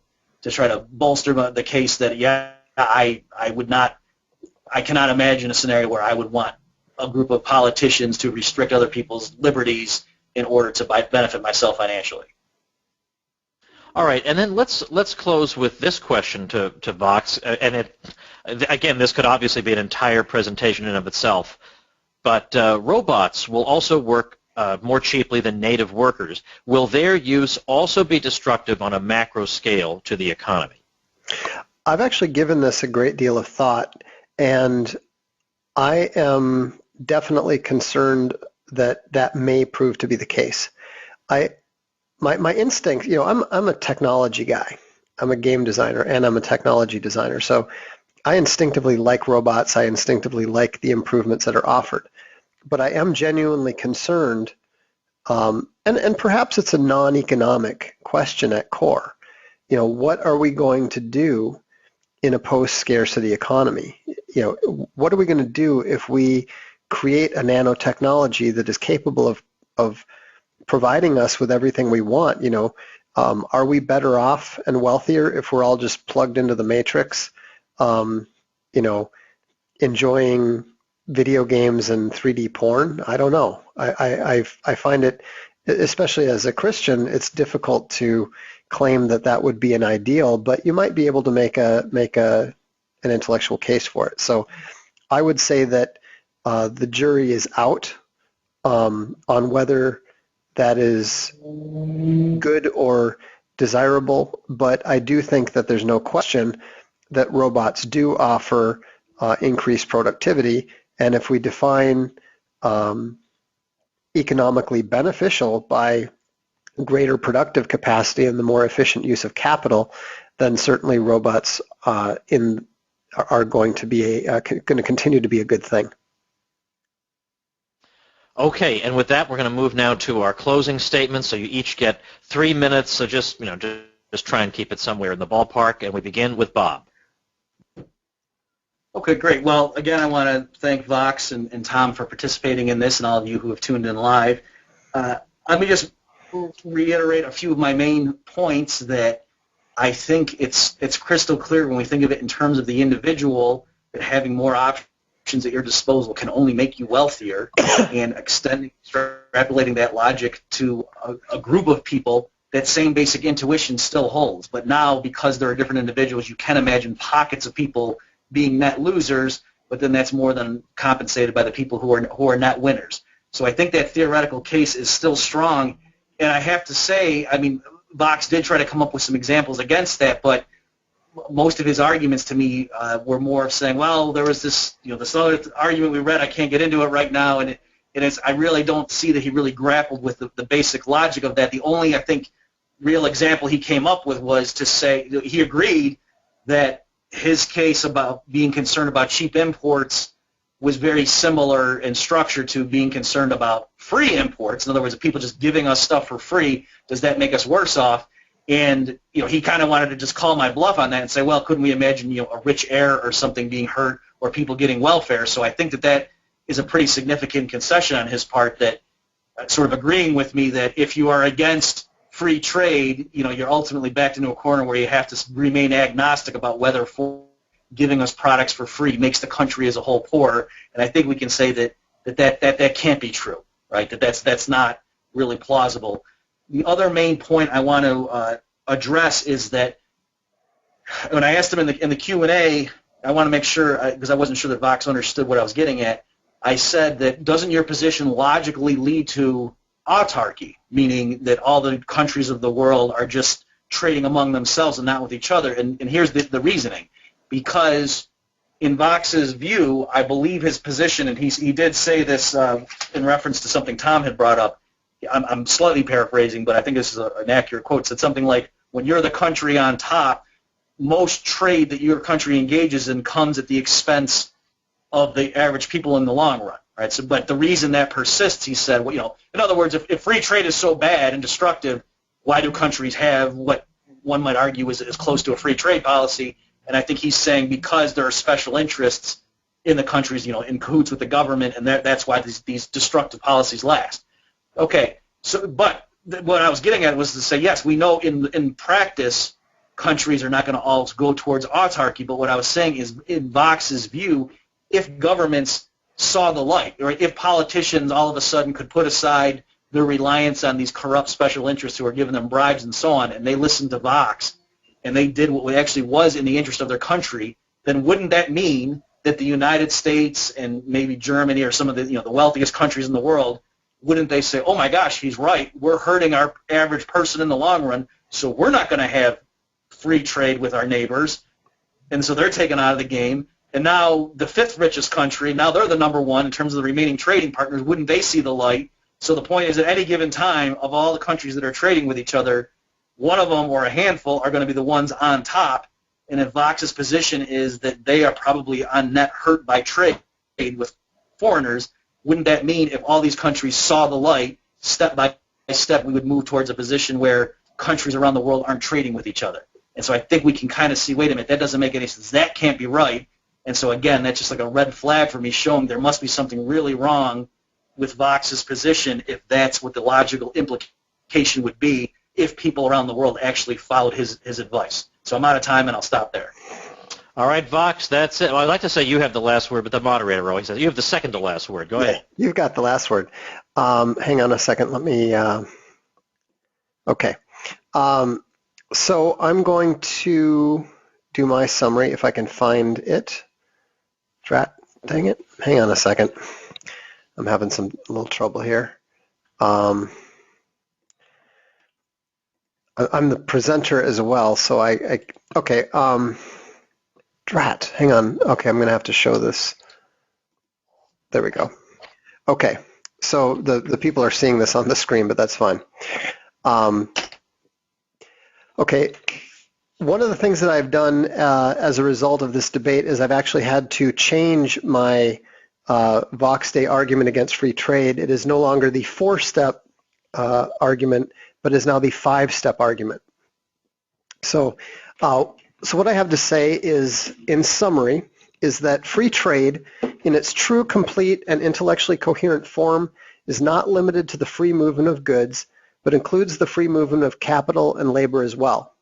try to bolster the case that I cannot imagine a scenario where I would want a group of politicians to restrict other people's liberties in order to benefit myself financially. All right, and then let's close with this question to Vox, and again, this could obviously be an entire presentation in of itself, but robots will also work more cheaply than native workers. Will their use also be destructive on a macro scale to the economy? I've actually given this a great deal of thought, and I am definitely concerned that that may prove to be the case. My instinct, I'm a technology guy. I'm a game designer, and I'm a technology designer. So I instinctively like robots. I instinctively like the improvements that are offered. But I am genuinely concerned, and perhaps it's a non-economic question at core. What are we going to do in a post-scarcity economy? What are we going to do if we create a nanotechnology that is capable of providing us with everything we want? Are we better off and wealthier if we're all just plugged into the matrix, enjoying video games and 3D porn? I don't know. I find it, especially as a Christian, it's difficult to claim that would be an ideal, but you might be able to make an intellectual case for it. So I would say that the jury is out on whether that is good or desirable, but I do think that there's no question that robots do offer increased productivity, and if we define economically beneficial by greater productive capacity and the more efficient use of capital, then certainly robots are going to continue to be a good thing. Okay, and with that, we're going to move now to our closing statements. So you each get 3 minutes. So just try and keep it somewhere in the ballpark. And we begin with Bob. Okay, great. Well, again, I want to thank Vox and Tom for participating in this, and all of you who have tuned in live. Let me just reiterate a few of my main points that I think it's crystal clear when we think of it in terms of the individual, that having more options at your disposal can only make you wealthier, and extrapolating that logic to a group of people, that same basic intuition still holds. But now, because there are different individuals, you can imagine pockets of people being net losers, but then that's more than compensated by the people who are net winners. So I think that theoretical case is still strong, and I have to say, I mean, Vox did try to come up with some examples against that, but most of his arguments to me were more of saying, well, there was this other argument we read, I can't get into it right now, and I really don't see that he really grappled with the basic logic of that. The only, I think, real example he came up with was to say, he agreed that his case about being concerned about cheap imports was very similar in structure to being concerned about free imports. In other words, if people just giving us stuff for free, does that make us worse off? And he kind of wanted to just call my bluff on that and say, well, couldn't we imagine a rich heir or something being hurt, or people getting welfare? So I think that is a pretty significant concession on his part, that sort of agreeing with me that if you are against free trade, you're ultimately backed into a corner where you have to remain agnostic about whether giving us products for free makes the country as a whole poorer. And I think we can say that can't be true, right? That's not really plausible. The other main point I want to address is that when I asked him in the Q&A, I want to make sure, because I wasn't sure that Vox understood what I was getting at, I said that doesn't your position logically lead to autarky, meaning that all the countries of the world are just trading among themselves and not with each other? And here's the reasoning. Because in Vox's view, I believe his position, and he did say this in reference to something Tom had brought up. I'm slightly paraphrasing, but I think this is an accurate quote. It said something like, when you're the country on top, most trade that your country engages in comes at the expense of the average people in the long run, right? So, but the reason that persists, he said, well, in other words, if free trade is so bad and destructive, why do countries have what one might argue is close to a free trade policy? And I think he's saying because there are special interests in the countries, in cahoots with the government, and that's why these destructive policies last. Okay, so what I was getting at was to say, yes, we know in practice countries are not going to all go towards autarky, but what I was saying is, in Vox's view, if governments saw the light, or if politicians all of a sudden could put aside their reliance on these corrupt special interests who are giving them bribes and so on, and they listened to Vox, and they did what actually was in the interest of their country, then wouldn't that mean that the United States and maybe Germany or some of the wealthiest countries in the world, wouldn't they say, oh my gosh, he's right, we're hurting our average person in the long run, so we're not going to have free trade with our neighbors, and so they're taken out of the game, and now the fifth richest country, now they're the number one in terms of the remaining trading partners, wouldn't they see the light? So the point is, at any given time, of all the countries that are trading with each other, one of them or a handful are going to be the ones on top, and if Vox's position is that they are probably on net hurt by trade with foreigners, wouldn't that mean if all these countries saw the light, step by step we would move towards a position where countries around the world aren't trading with each other? And so I think we can kind of see, wait a minute, that doesn't make any sense. That can't be right. And so again, that's just like a red flag for me, showing there must be something really wrong with Vox's position if that's what the logical implication would be if people around the world actually followed his advice. So I'm out of time, and I'll stop there. All right, Vox, that's it. Well, I'd like to say you have the last word, but the moderator always says you have the second to last word. Go ahead. You've got the last word. Hang on a second. Let me... Okay. So I'm going to do my summary if I can find it. Dang it. Hang on a second. I'm having a little trouble here. I'm the presenter as well, so okay. Hang on. Okay, I'm going to have to show this. There we go. Okay, so the people are seeing this on the screen, but that's fine. Okay, one of the things that I've done as a result of this debate is I've actually had to change my Vox Day argument against free trade. It is no longer the 4-step argument, but is now the 5-step argument. So what I have to say is, in summary, is that free trade, in its true, complete, and intellectually coherent form, is not limited to the free movement of goods, but includes the free movement of capital and labor as well.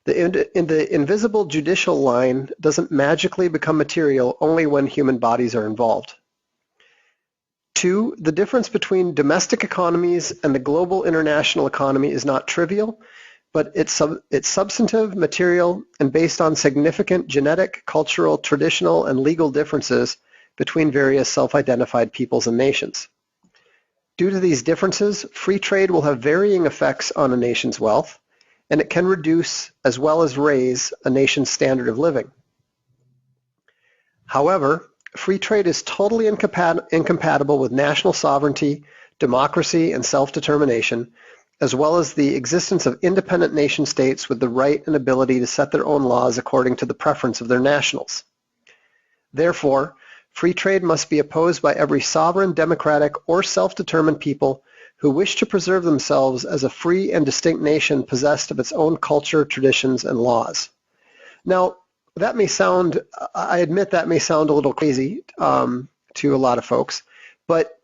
The invisible judicial line doesn't magically become material only when human bodies are involved. 2, the difference between domestic economies and the global international economy is not trivial, but it's substantive, material, and based on significant genetic, cultural, traditional, and legal differences between various self-identified peoples and nations. Due to these differences, free trade will have varying effects on a nation's wealth, and it can reduce as well as raise a nation's standard of living. However, free trade is totally incompatible with national sovereignty, democracy, and self-determination, as well as the existence of independent nation states with the right and ability to set their own laws according to the preference of their nationals. Therefore, free trade must be opposed by every sovereign, democratic, or self-determined people who wish to preserve themselves as a free and distinct nation possessed of its own culture, traditions, and laws. Now, that may sound, I admit that may sound a little crazy to a lot of folks, but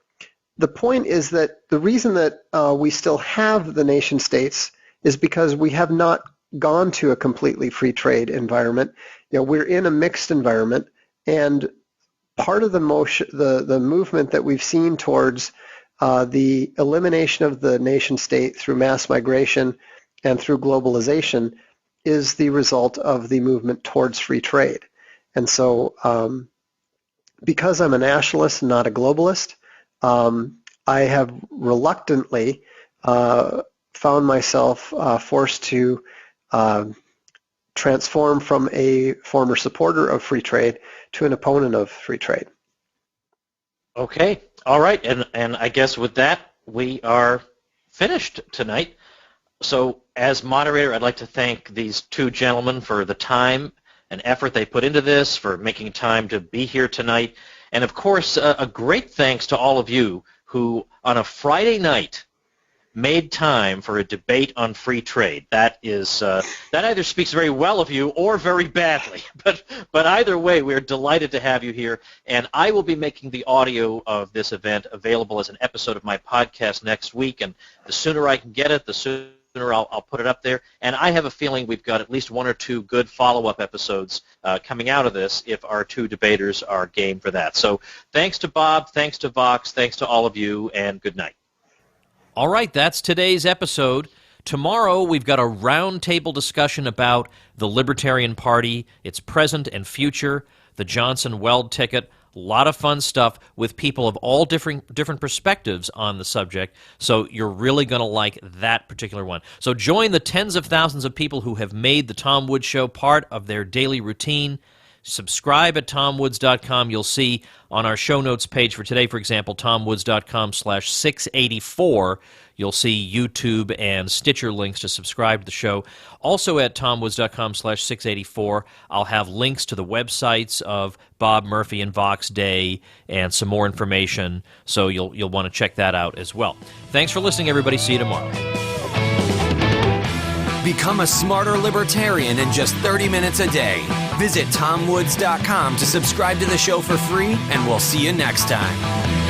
the point is that the reason that we still have the nation states is because we have not gone to a completely free trade environment. We're in a mixed environment, and part of the movement that we've seen towards the elimination of the nation state through mass migration and through globalization is the result of the movement towards free trade. And so because I'm a nationalist and not a globalist, I have reluctantly found myself forced to transform from a former supporter of free trade to an opponent of free trade. Okay. All right. And I guess with that, we are finished tonight. So as moderator, I'd like to thank these two gentlemen for the time and effort they put into this, for making time to be here tonight. And of course, a great thanks to all of you who on a Friday night made time for a debate on free trade. That is that either speaks very well of you or very badly. But either way, we're delighted to have you here, and I will be making the audio of this event available as an episode of my podcast next week, and the sooner I can get it, the sooner I'll put it up there. And I have a feeling we've got at least one or two good follow-up episodes coming out of this if our two debaters are game for that. So thanks to Bob, thanks to Vox, thanks to all of you, and good night. All right, that's today's episode. Tomorrow we've got a roundtable discussion about the Libertarian Party, its present and future, the Johnson-Weld ticket, a lot of fun stuff with people of all different perspectives on the subject, so you're really going to like that particular one. So join the tens of thousands of people who have made the Tom Woods Show part of their daily routine. Subscribe at tomwoods.com. You'll see on our show notes page for today, for example, tomwoods.com/684, you'll see YouTube and Stitcher links to subscribe to the show. Also at tomwoods.com/684, I'll have links to the websites of Bob Murphy and Vox Day and some more information, so you'll want to check that out as well. Thanks for listening, everybody. See you tomorrow. Become a smarter libertarian in just 30 minutes a day. Visit tomwoods.com to subscribe to the show for free, and we'll see you next time.